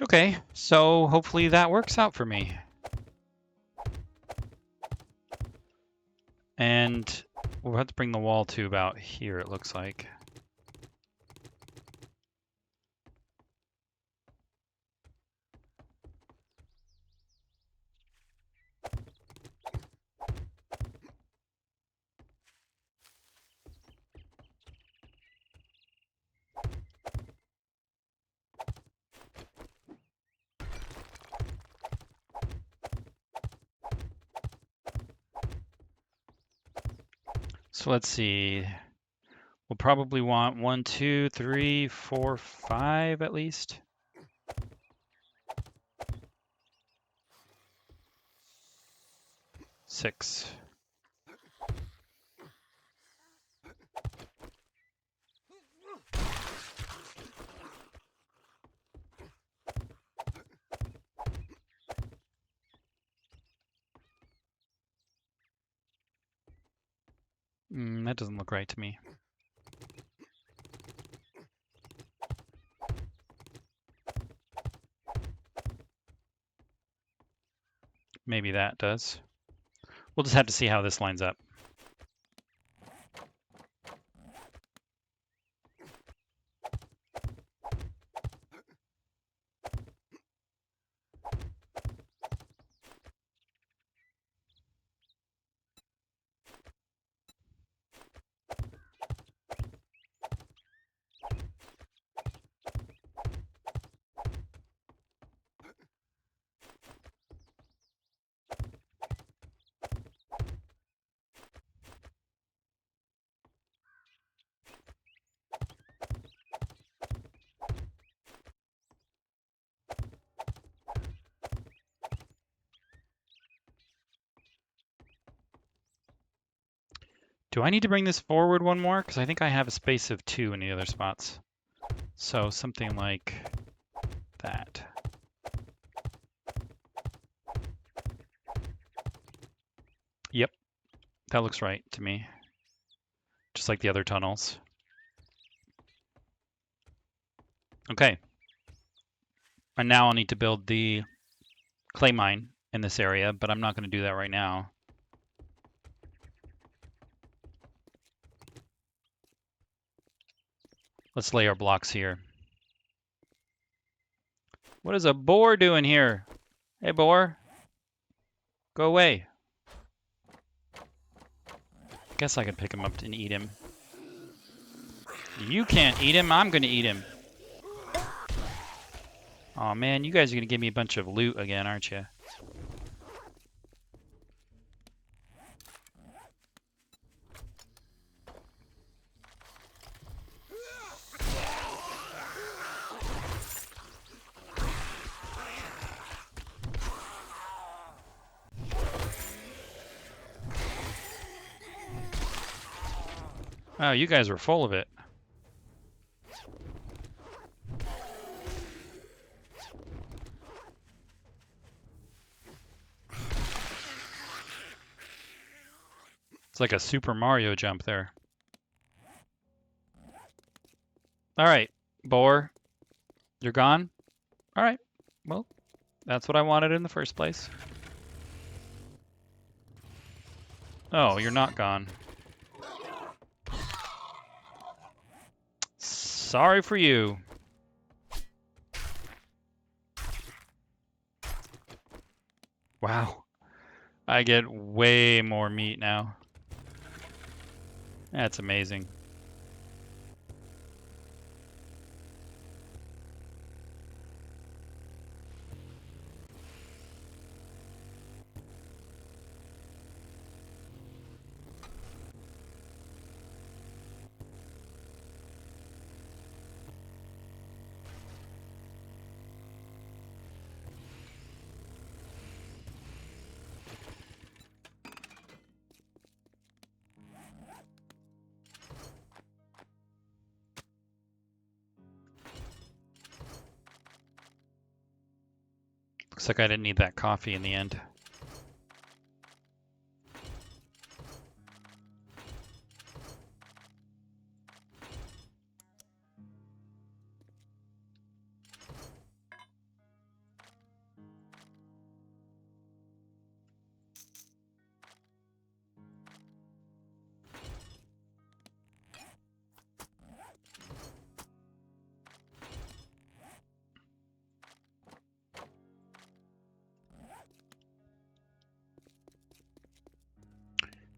Okay, so hopefully that works out for me. And we'll have to bring the wall to about here, it looks like. So let's see. We'll probably want 1, 2, 3, 4, 5 at least. Six. That doesn't look right to me. Maybe that does. We'll just have to see how this lines up. Do I need to bring this forward one more? Because I think I have a space of 2 in the other spots. So something like that. Yep, that looks right to me. Just like the other tunnels. Okay. And now I'll need to build the clay mine in this area, but I'm not going to do that right now. Let's lay our blocks here. What is a boar doing here? Hey, boar. Go away. Guess I could pick him up and eat him. You can't eat him. I'm going to eat him. Aw, man, you guys are going to give me a bunch of loot again, aren't you? Oh, you guys are full of it. It's like a Super Mario jump there. All right, boar. You're gone? All right. Well, that's what I wanted in the first place. Oh, you're not gone. Sorry for you. Wow. I get way more meat now. That's amazing. Looks like I didn't need that coffee in the end.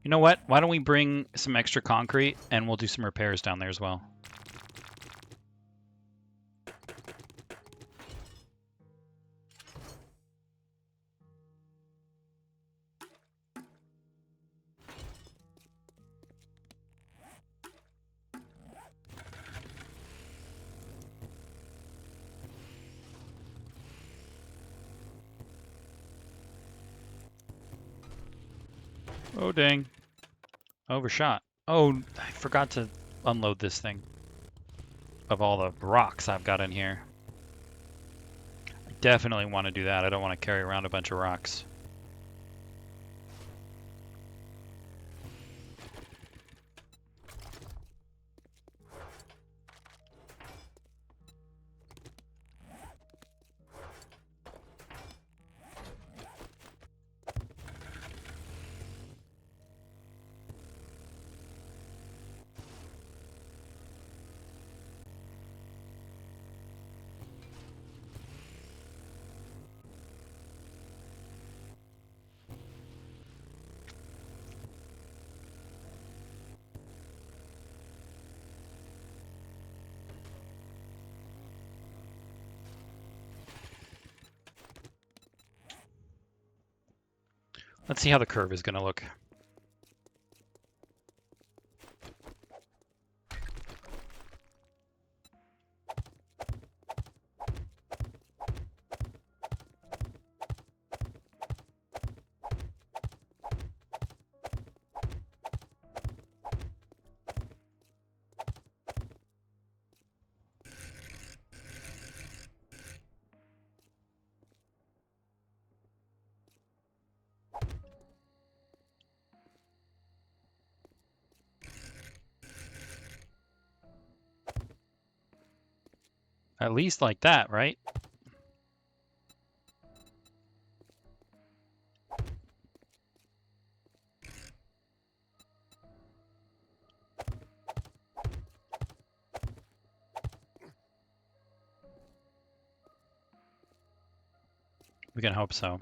You know what? Why don't we bring some extra concrete and we'll do some repairs down there as well. Oh, dang. Overshot. Oh, I forgot to unload this thing of all the rocks I've got in here. I definitely want to do that. I don't want to carry around a bunch of rocks. Let's see how the curve is going to look. At least like that, right? We can hope so.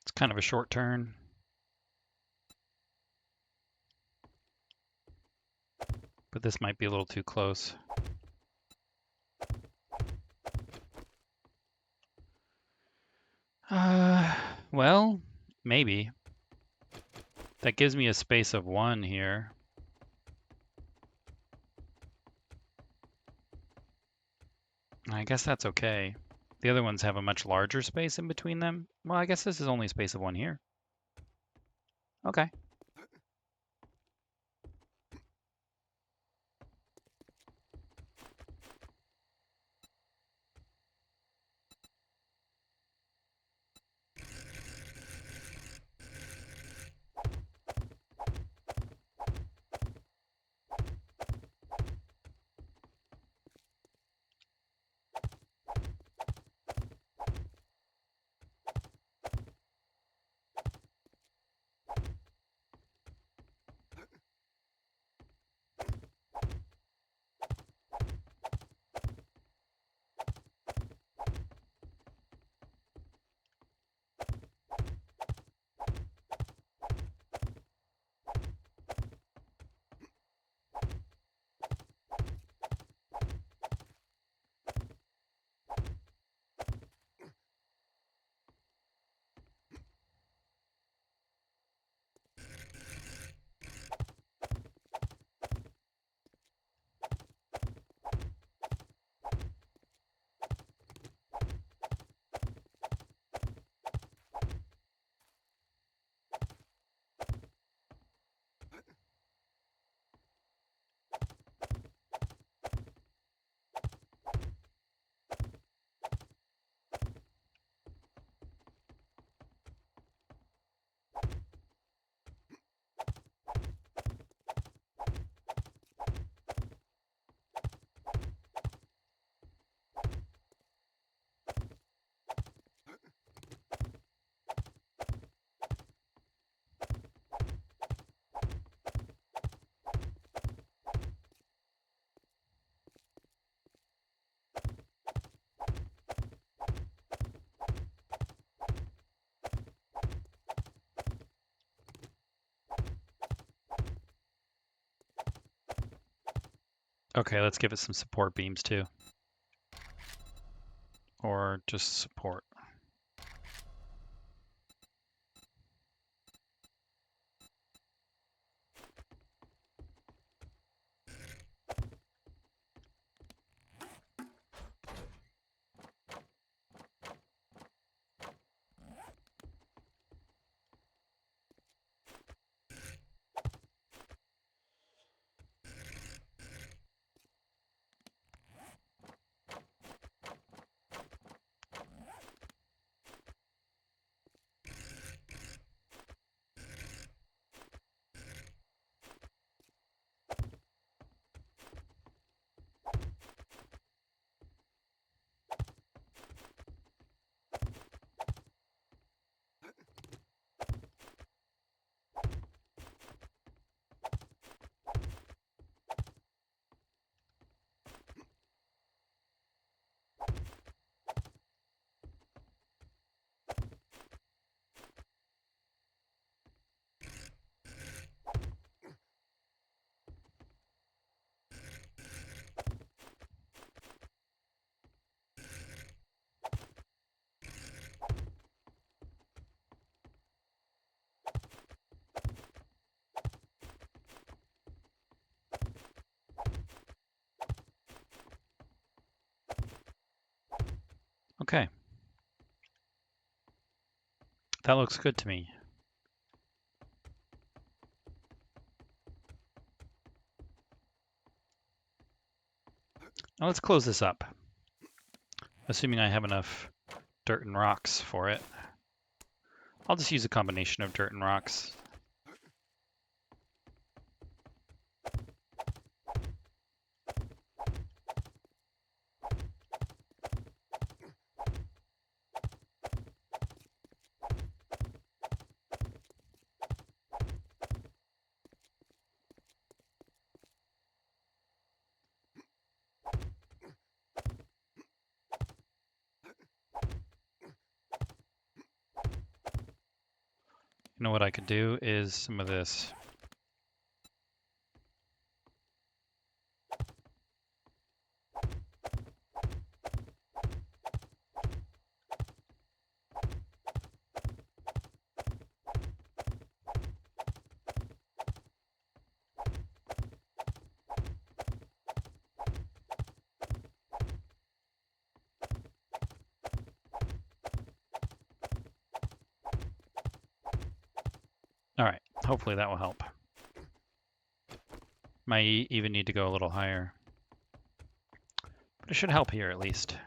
It's kind of a short turn. But this might be a little too close. Well, maybe. That gives me a space of 1 here. I guess that's okay. The other ones have a much larger space in between them. Well, I guess this is only a space of 1 here. Okay. Okay, let's give it some support beams too. Or just support. Okay. That looks good to me. Now let's close this up. Assuming I have enough dirt and rocks for it. I'll just use a combination of dirt and rocks. You know what I could do is some of this. All right, hopefully that will help. Might even need to go a little higher. But it should help here at least.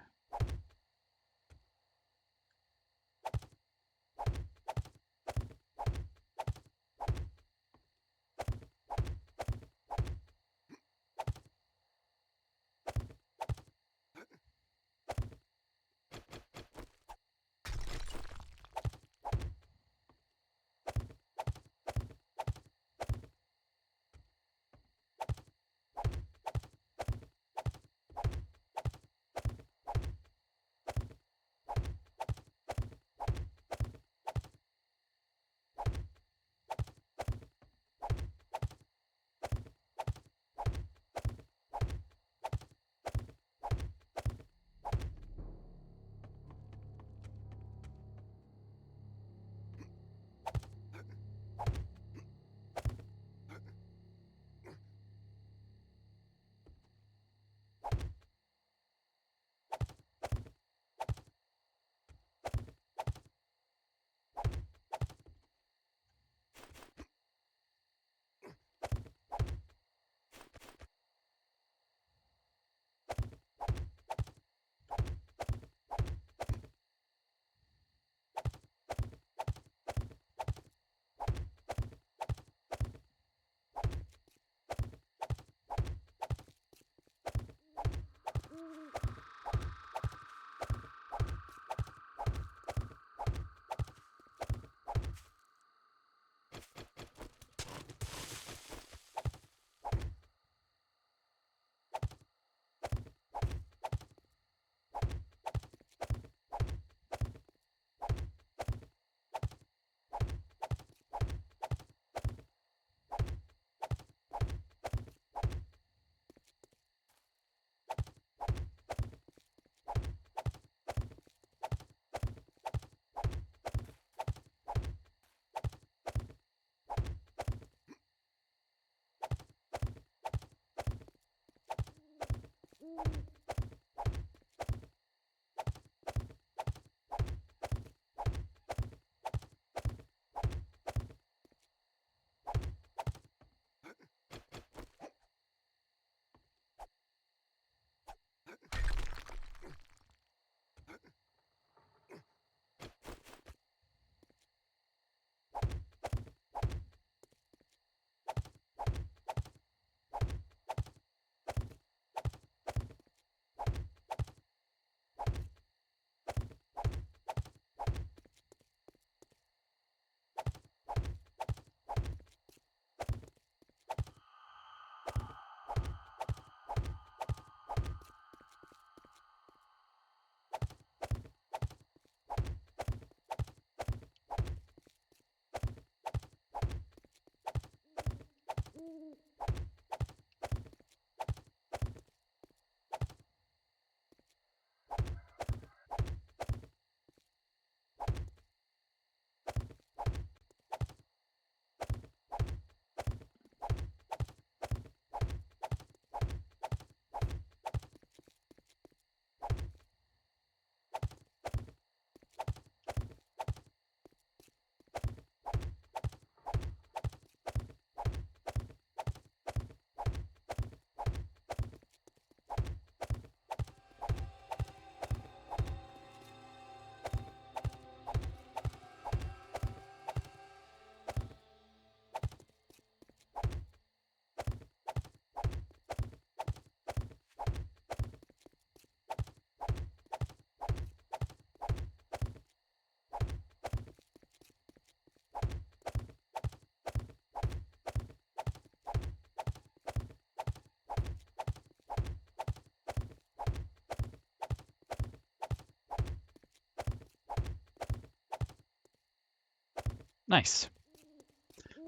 Nice.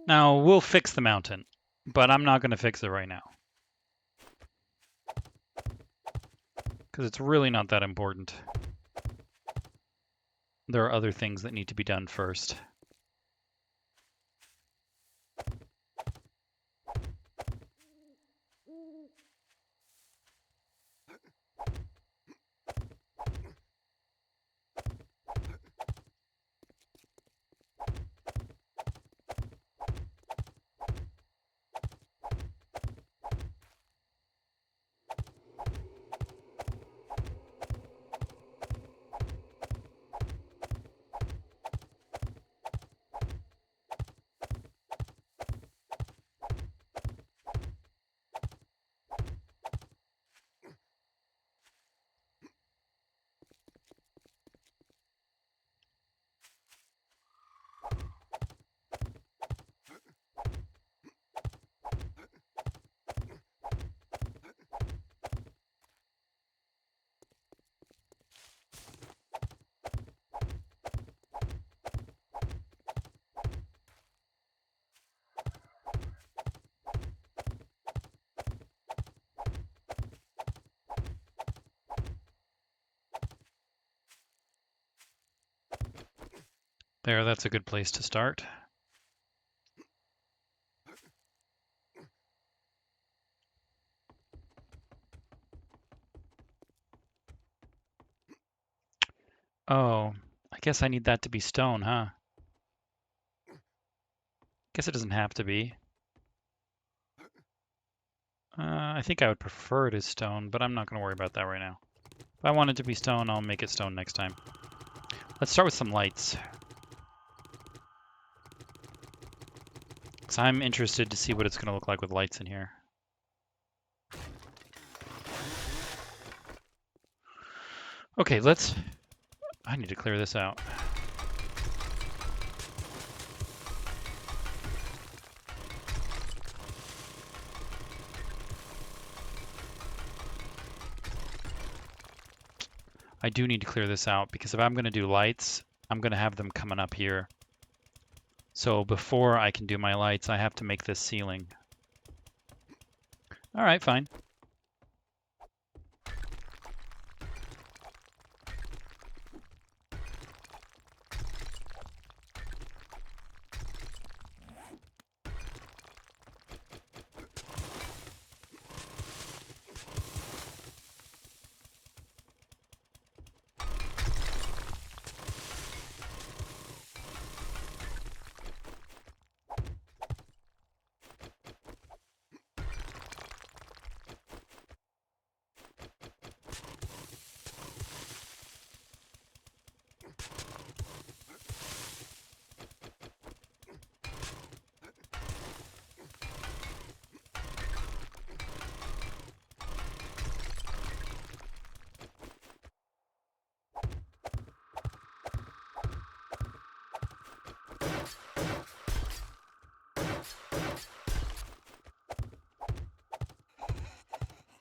Now, we'll fix the mountain, but I'm not going to fix it right now. Because it's really not that important. There are other things that need to be done first. There, that's a good place to start. Oh, I guess I need that to be stone, huh? Guess it doesn't have to be. I think I would prefer it as stone, but I'm not going to worry about that right now. If I want it to be stone, I'll make it stone next time. Let's start with some lights. Because I'm interested to see what it's going to look like with lights in here. Okay, I need to clear this out. I do need to clear this out because if I'm going to do lights, I'm going to have them coming up here. So before I can do my lights, I have to make this ceiling. All right, fine.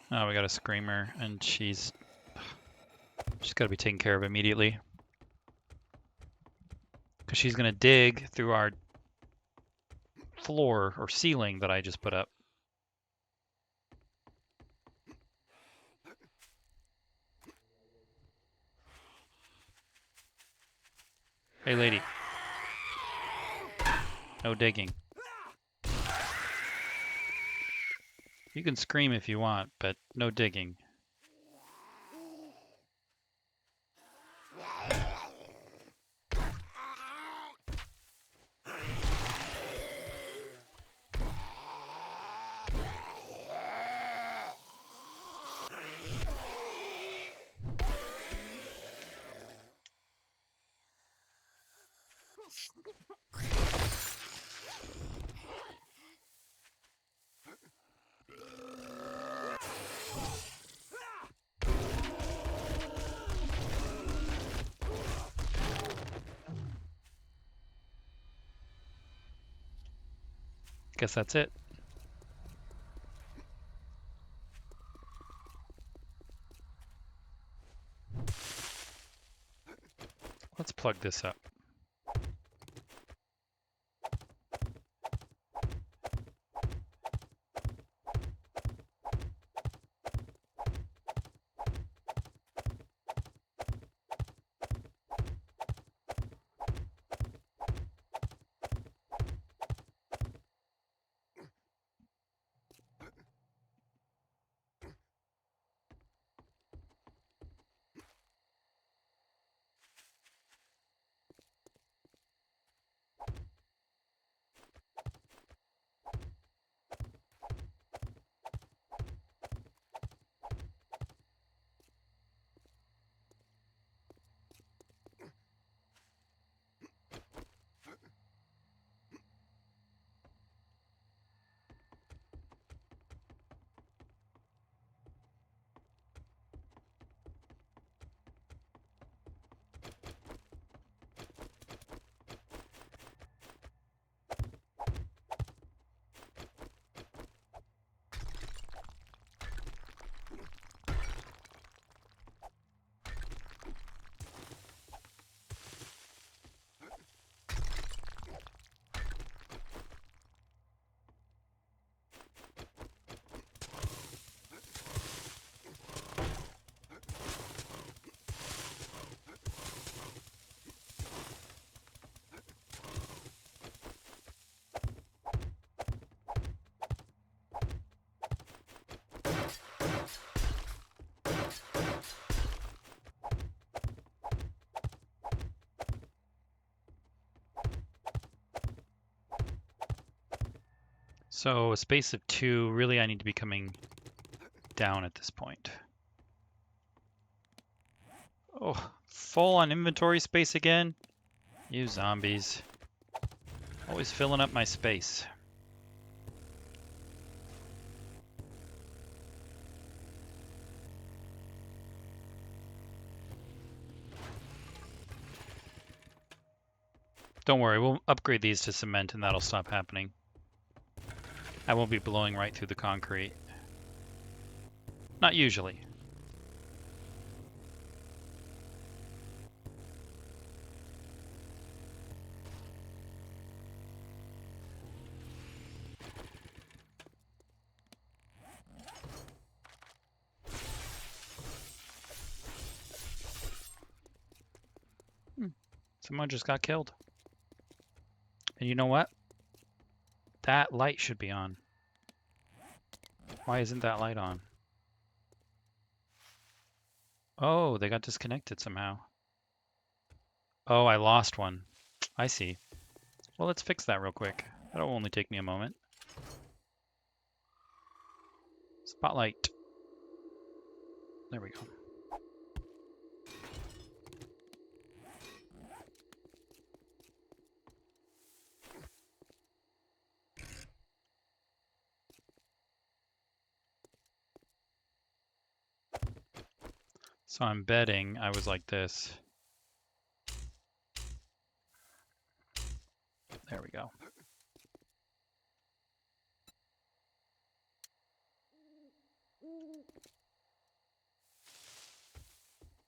Oh, we got a screamer, and she's got to be taken care of immediately. Because she's going to dig through our floor or ceiling that I just put up. Hey, lady. No digging. You can scream if you want, but no digging. Guess that's it. Let's plug this up. So a space of 2, really I need to be coming down at this point. Oh, full on inventory space again? You zombies. Always filling up my space. Don't worry, we'll upgrade these to cement and that'll stop happening. I won't be blowing right through the concrete. Not usually. Someone just got killed. And you know what? That light should be on. Why isn't that light on? Oh, they got disconnected somehow. Oh, I lost one. I see. Well, let's fix that real quick. That'll only take me a moment. Spotlight. There we go. So I'm betting I was like this. There we go.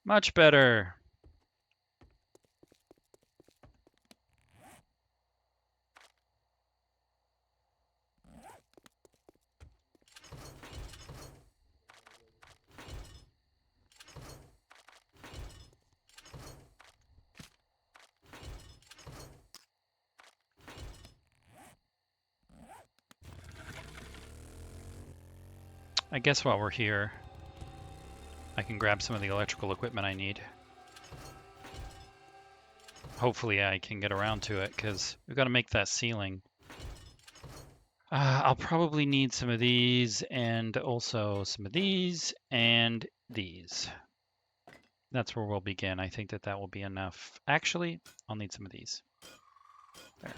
Much better. I guess while we're here, I can grab some of the electrical equipment I need. Hopefully I can get around to it because we've got to make that ceiling. I'll probably need some of these and also some of these and these. That's where we'll begin. I think that will be enough. Actually, I'll need some of these. There.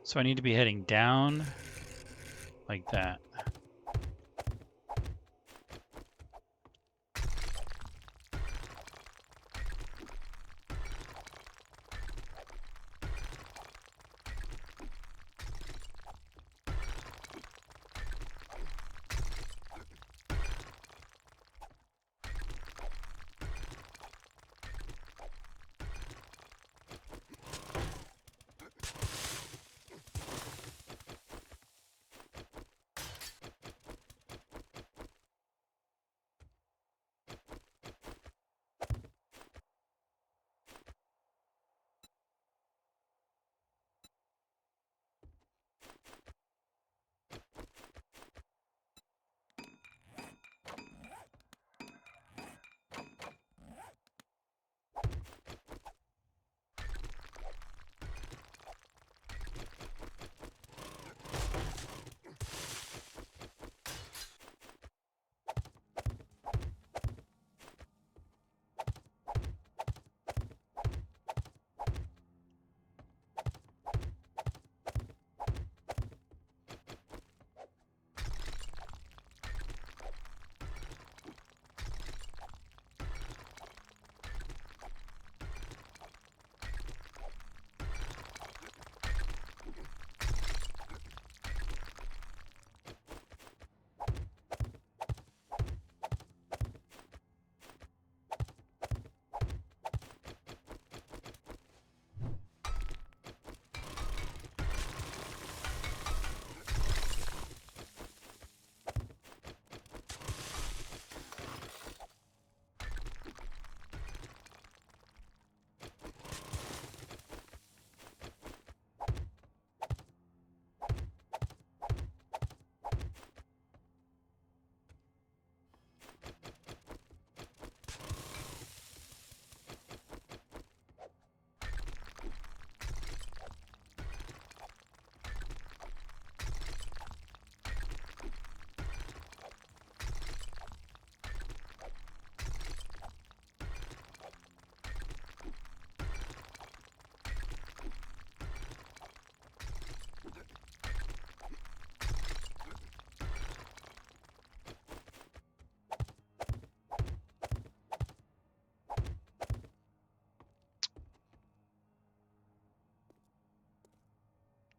So I need to be heading down like that.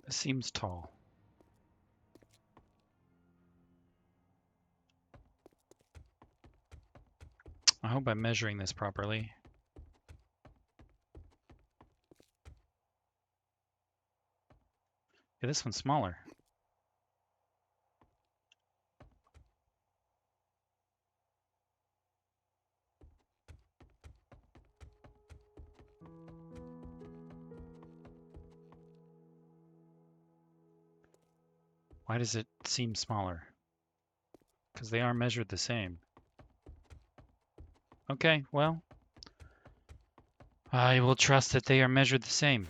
This seems tall. I hope I'm measuring this properly. Yeah, this one's smaller. Why does it seem smaller? Because they are measured the same. Okay, well, I will trust that they are measured the same.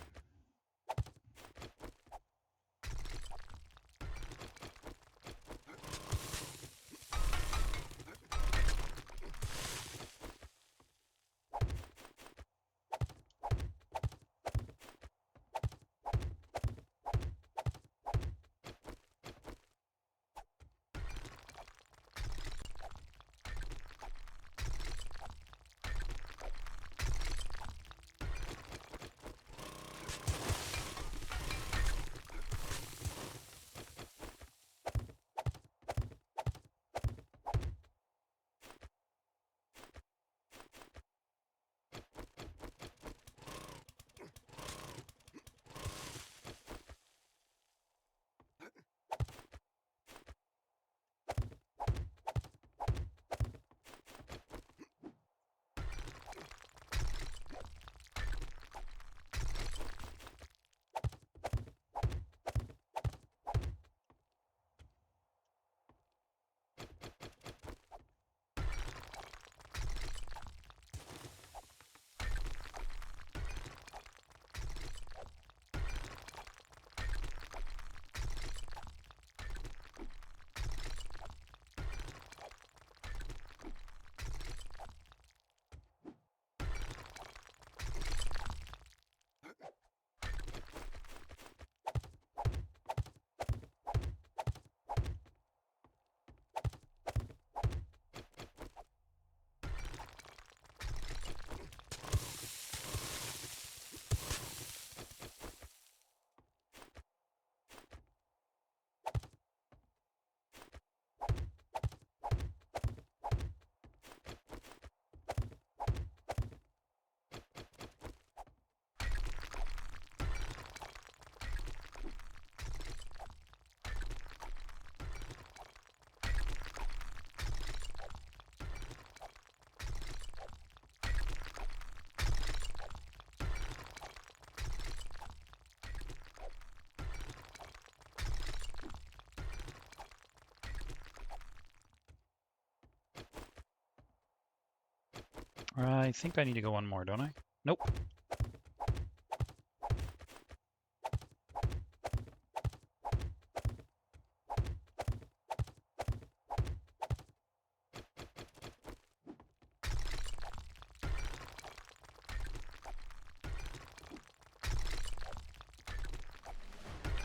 I think I need to go one more, don't I? Nope.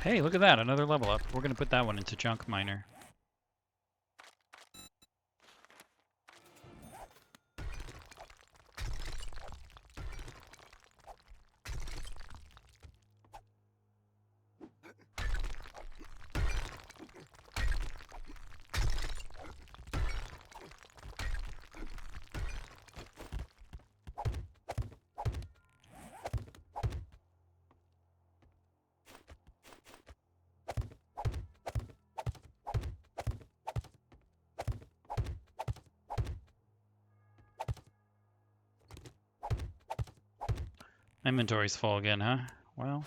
Hey, look at that, another level up. We're gonna put that one into junk miner. Inventory's full again, huh? Well.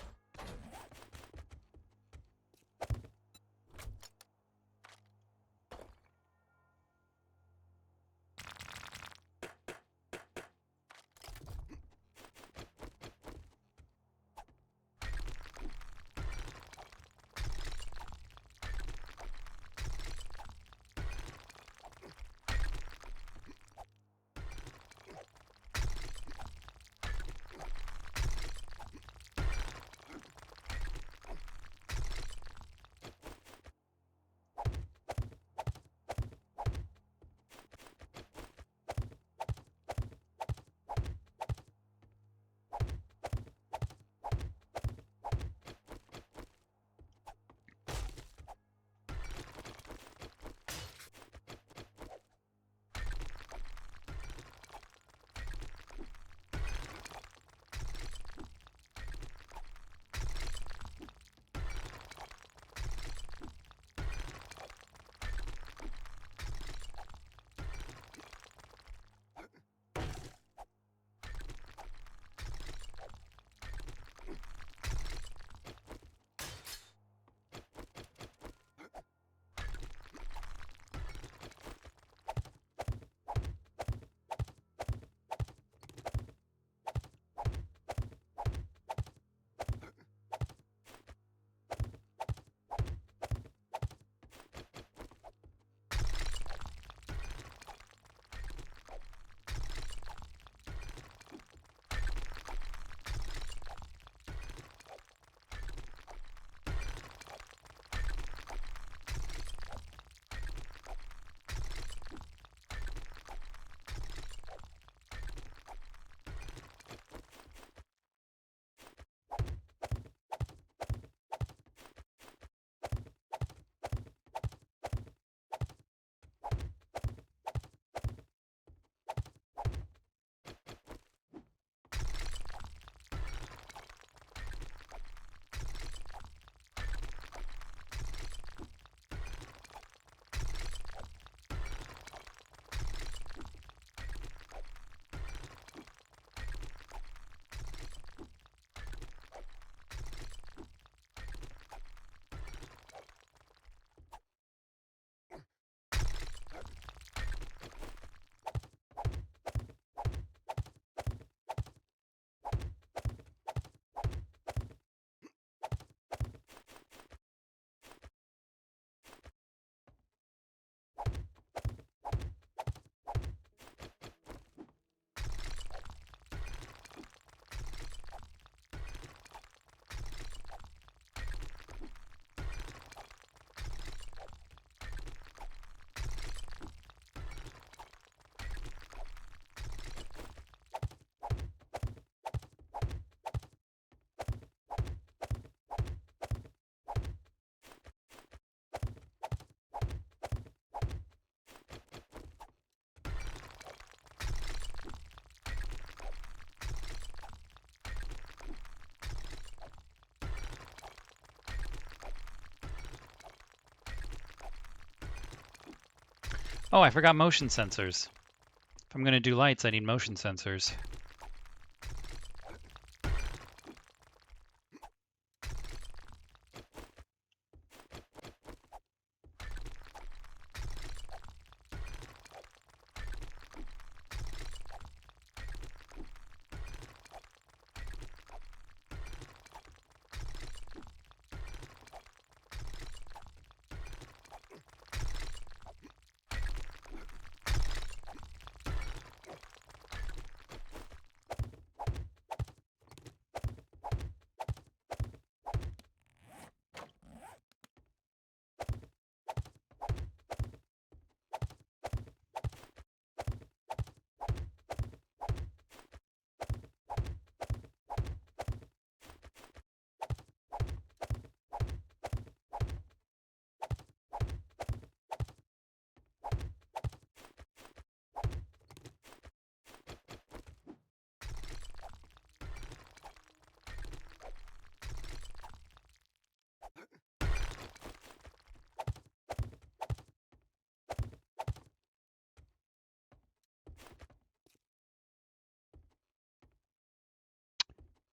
Oh, I forgot motion sensors. If I'm going to do lights, I need motion sensors.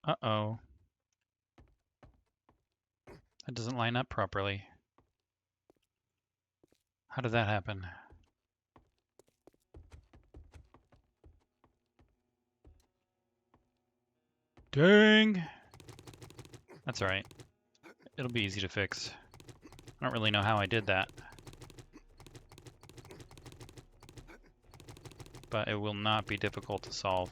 Uh-oh. That doesn't line up properly. How did that happen? Dang! That's alright. It'll be easy to fix. I don't really know how I did that. But it will not be difficult to solve.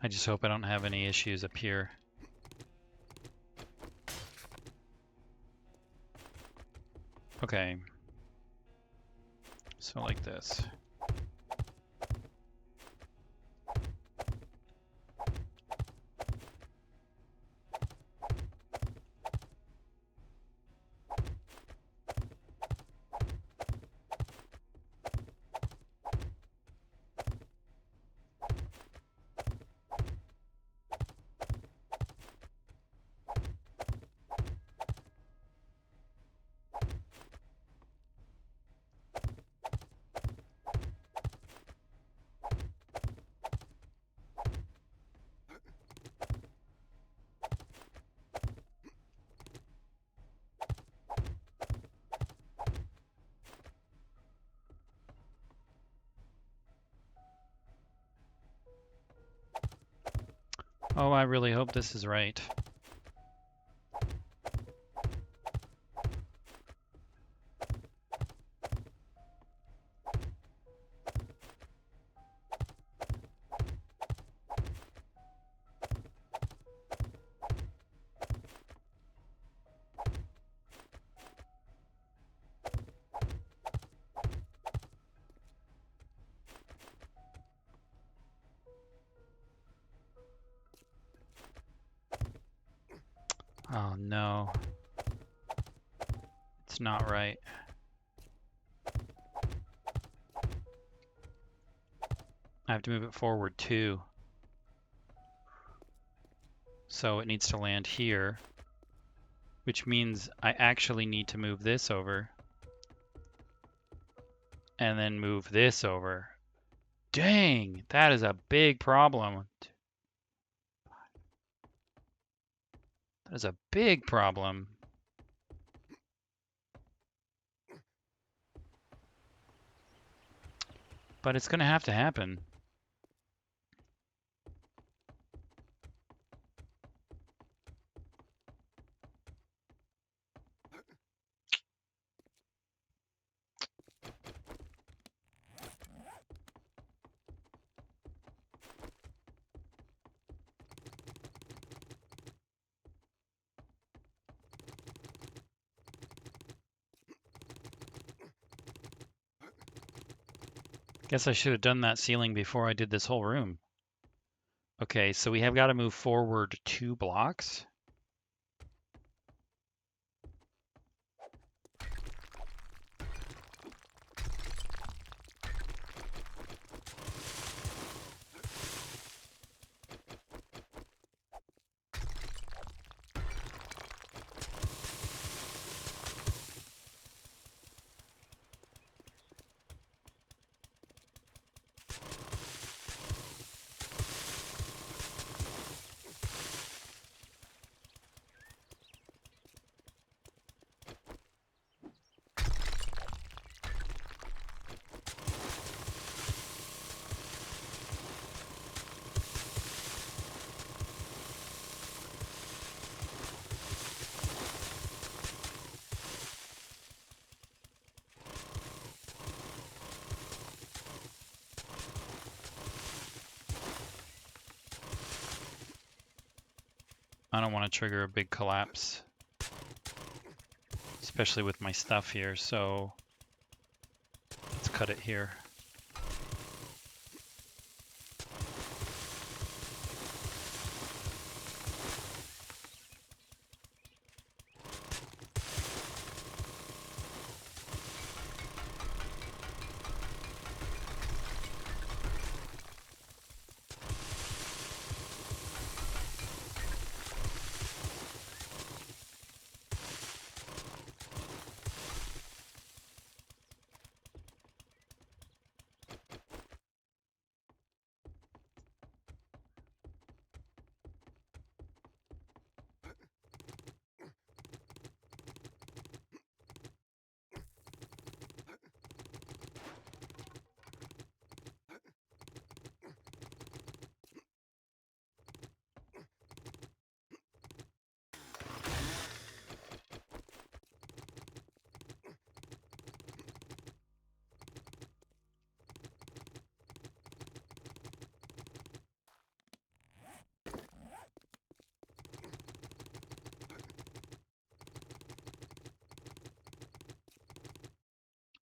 I just hope I don't have any issues up here. Okay. So like this. Oh, I really hope this is right. Oh no. It's not right. I have to move it forward too. So it needs to land here, which means I actually need to move this over and then move this over. Dang, that is a big problem. That is a big problem. But it's going to have to happen. Guess I should have done that ceiling before I did this whole room. Okay, so we have got to move forward 2 blocks. I don't want to trigger a big collapse, especially with my stuff here, so let's cut it here.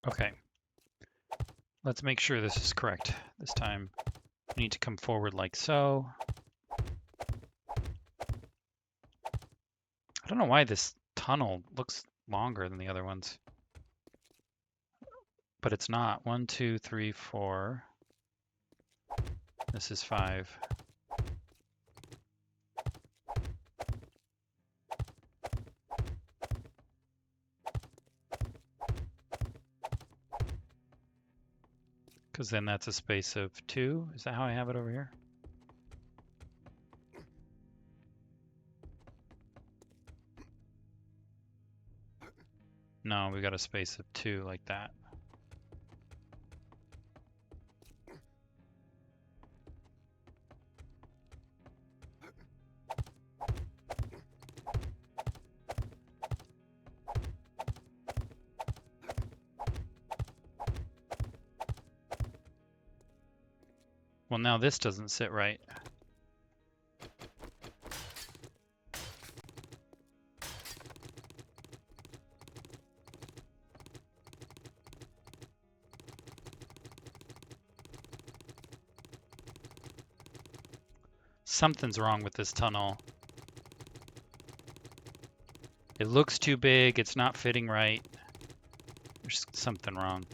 Okay, let's make sure this is correct this time. I need to come forward like so. I don't know why this tunnel looks longer than the other ones, but it's not. 1, 2, 3, 4. This is 5. Because then that's a space of 2. Is that how I have it over here? No, we got a space of 2 like that. Well, now this doesn't sit right. Something's wrong with this tunnel. It looks too big. It's not fitting right. There's something wrong.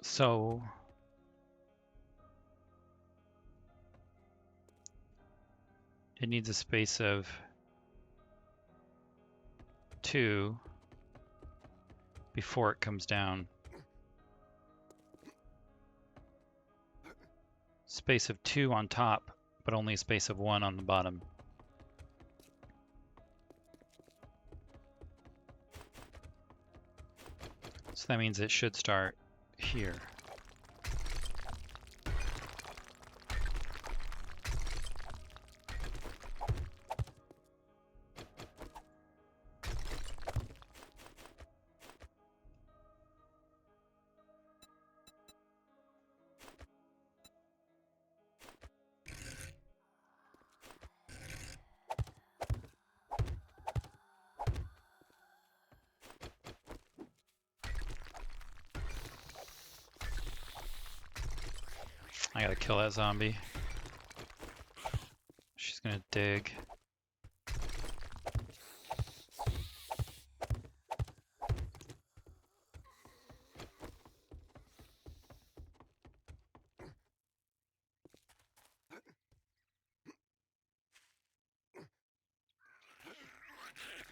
So it needs a space of 2 before it comes down. Space of 2 on top, but only a space of 1 on the bottom. So that means it should start here. I gotta kill that zombie. She's gonna dig.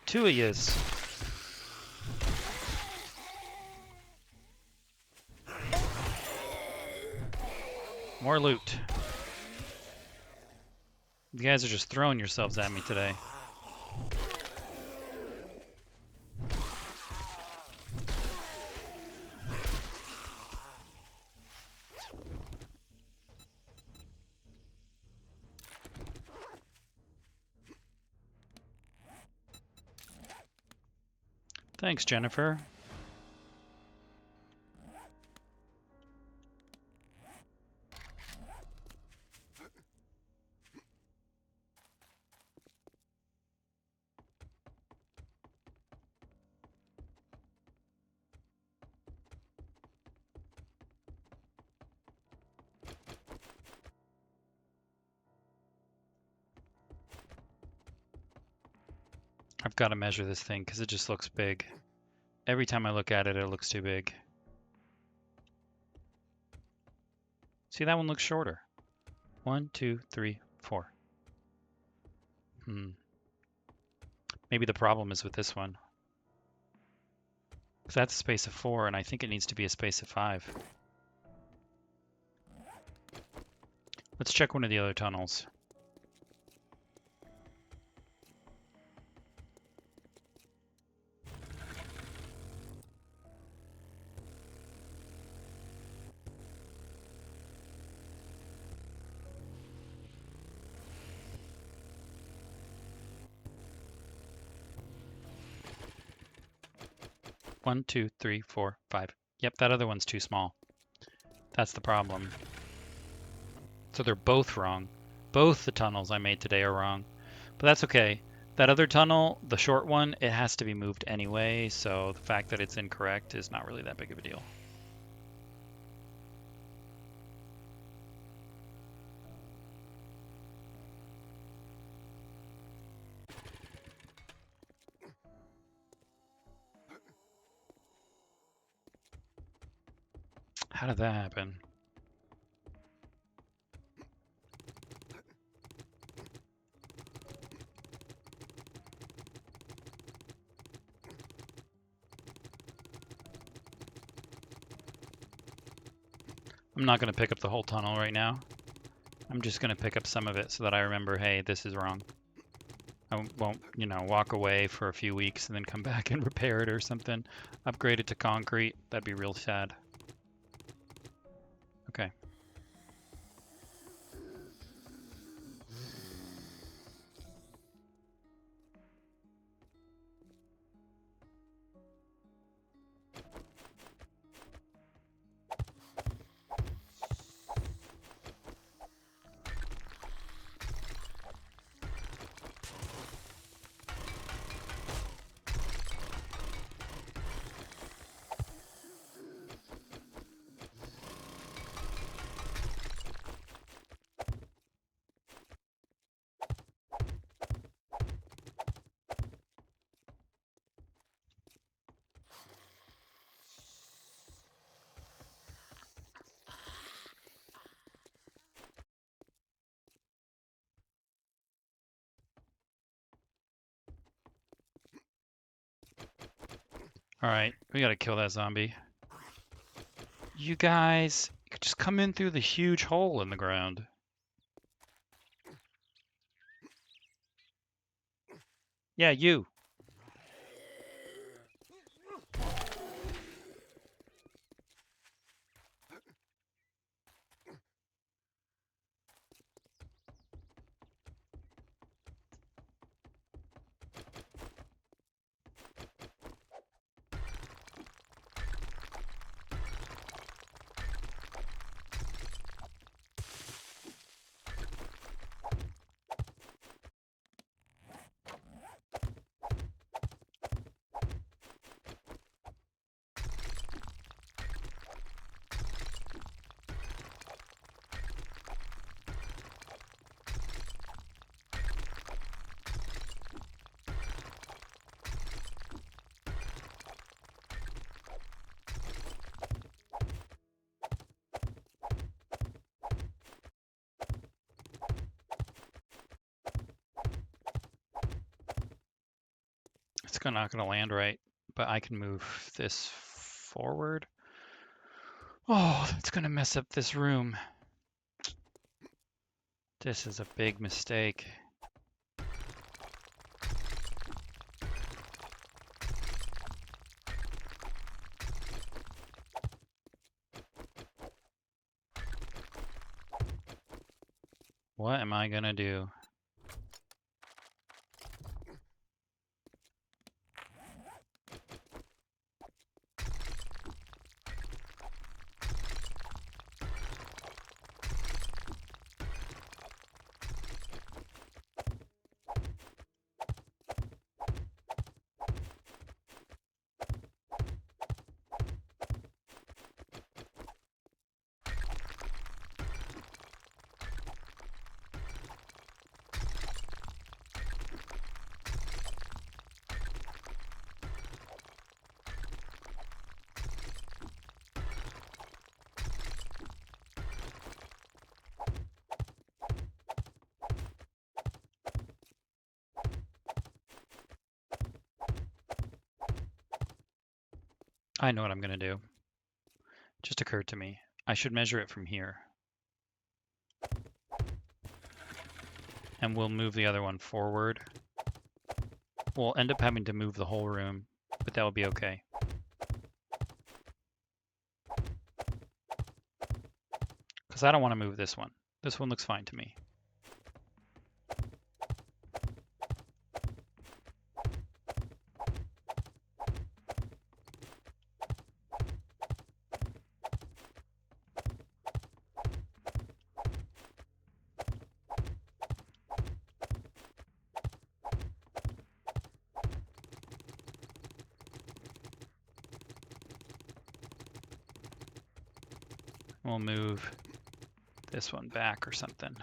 Two of yous. More loot. You guys are just throwing yourselves at me today. Thanks, Jennifer. I've got to measure this thing because it just looks big. Every time I look at it, it looks too big. See, that one looks shorter. 1, 2, 3, 4. Maybe the problem is with this one. Because that's a space of 4, and I think it needs to be a space of 5. Let's check one of the other tunnels. One, 2, 3, 4, 5. Yep, that other one's too small. That's the problem. So they're both wrong. Both the tunnels I made today are wrong. But that's okay. That other tunnel, the short one, it has to be moved anyway, so the fact that it's incorrect is not really that big of a deal. How did that happen? I'm not going to pick up the whole tunnel right now. I'm just going to pick up some of it so that I remember, hey, this is wrong. I won't, walk away for a few weeks and then come back and repair it or something. Upgrade it to concrete. That'd be real sad. Okay. All right, we gotta kill that zombie. You guys, you could just come in through the huge hole in the ground. Yeah, you. It's not gonna land right, but I can move this forward. Oh, that's gonna mess up this room. This is a big mistake. What am I gonna do? I know what I'm going to do. Just occurred to me. I should measure it from here. And we'll move the other one forward. We'll end up having to move the whole room, but that will be okay. Because I don't want to move this one. This one looks fine to me. We'll move this one back or something.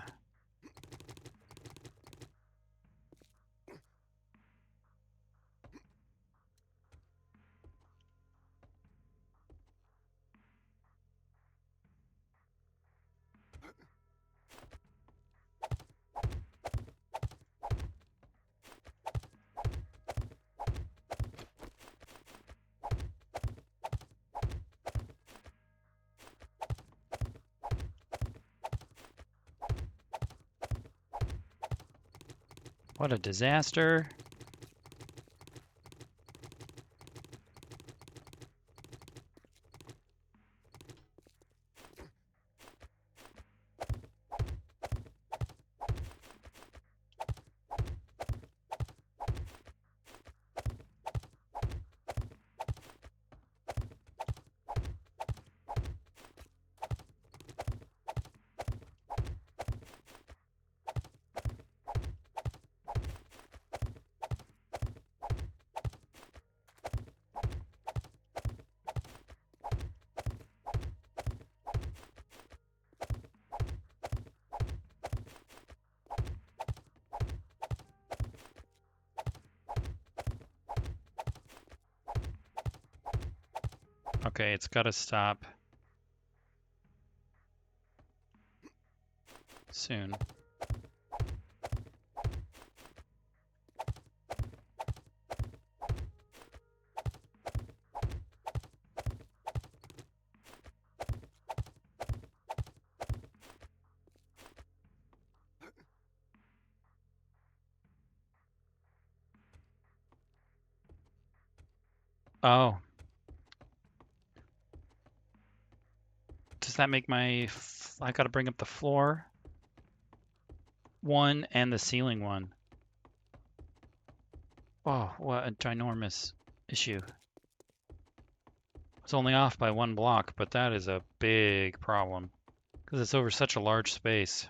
What a disaster. Okay, it's got to stop soon. Oh. Does that make my... I gotta bring up the floor one and the ceiling one. Oh, what a ginormous issue. It's only off by one block, but that is a big problem because it's over such a large space.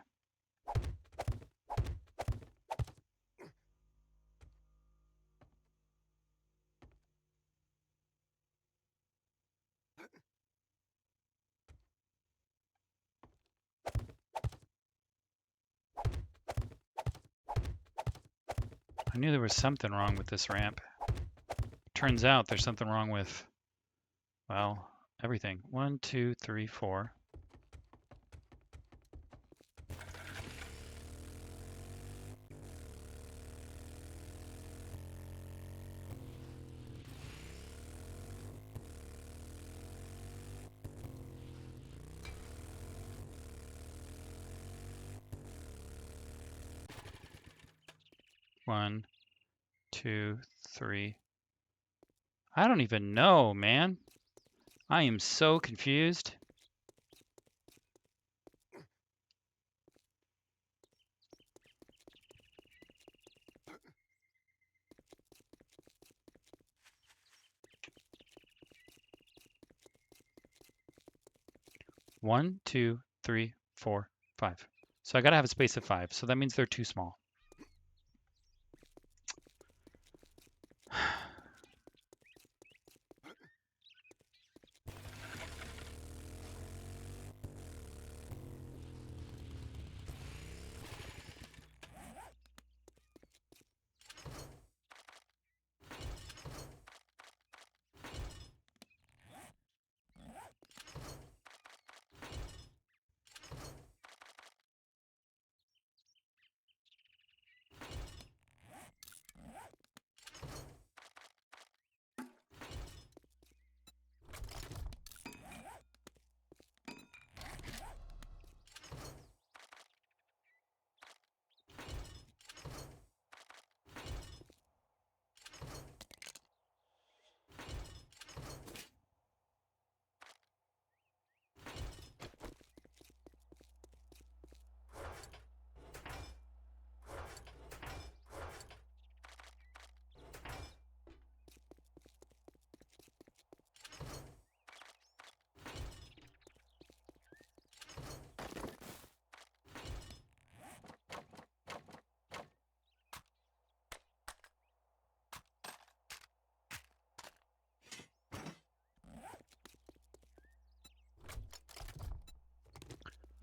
I knew there was something wrong with this ramp. Turns out there's something wrong with, well, everything. 1, 2, 3, 4. One, two, three. I don't even know, man. I am so confused. One, two, three, four, 5. So I gotta have a space of 5. So that means they're too small.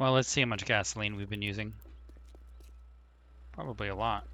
Well, let's see how much gasoline we've been using. Probably a lot.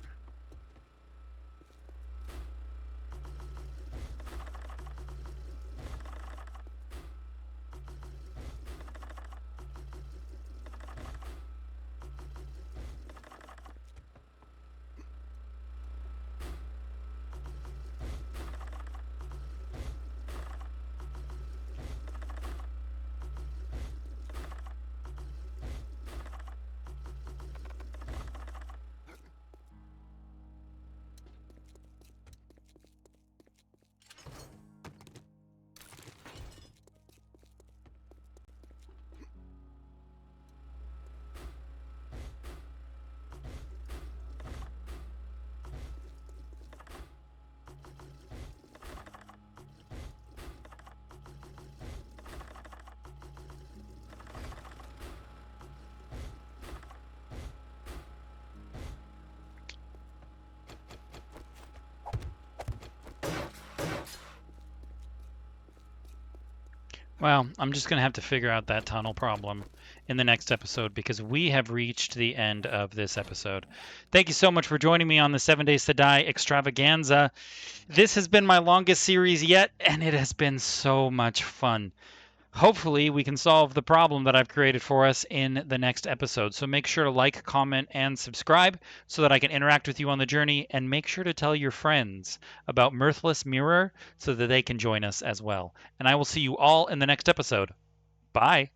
Well, I'm just going to have to figure out that tunnel problem in the next episode because we have reached the end of this episode. Thank you so much for joining me on the 7 Days to Die extravaganza. This has been my longest series yet, and it has been so much fun. Hopefully, we can solve the problem that I've created for us in the next episode. So make sure to like, comment, and subscribe so that I can interact with you on the journey. And make sure to tell your friends about Mirthless Mirror so that they can join us as well. And I will see you all in the next episode. Bye.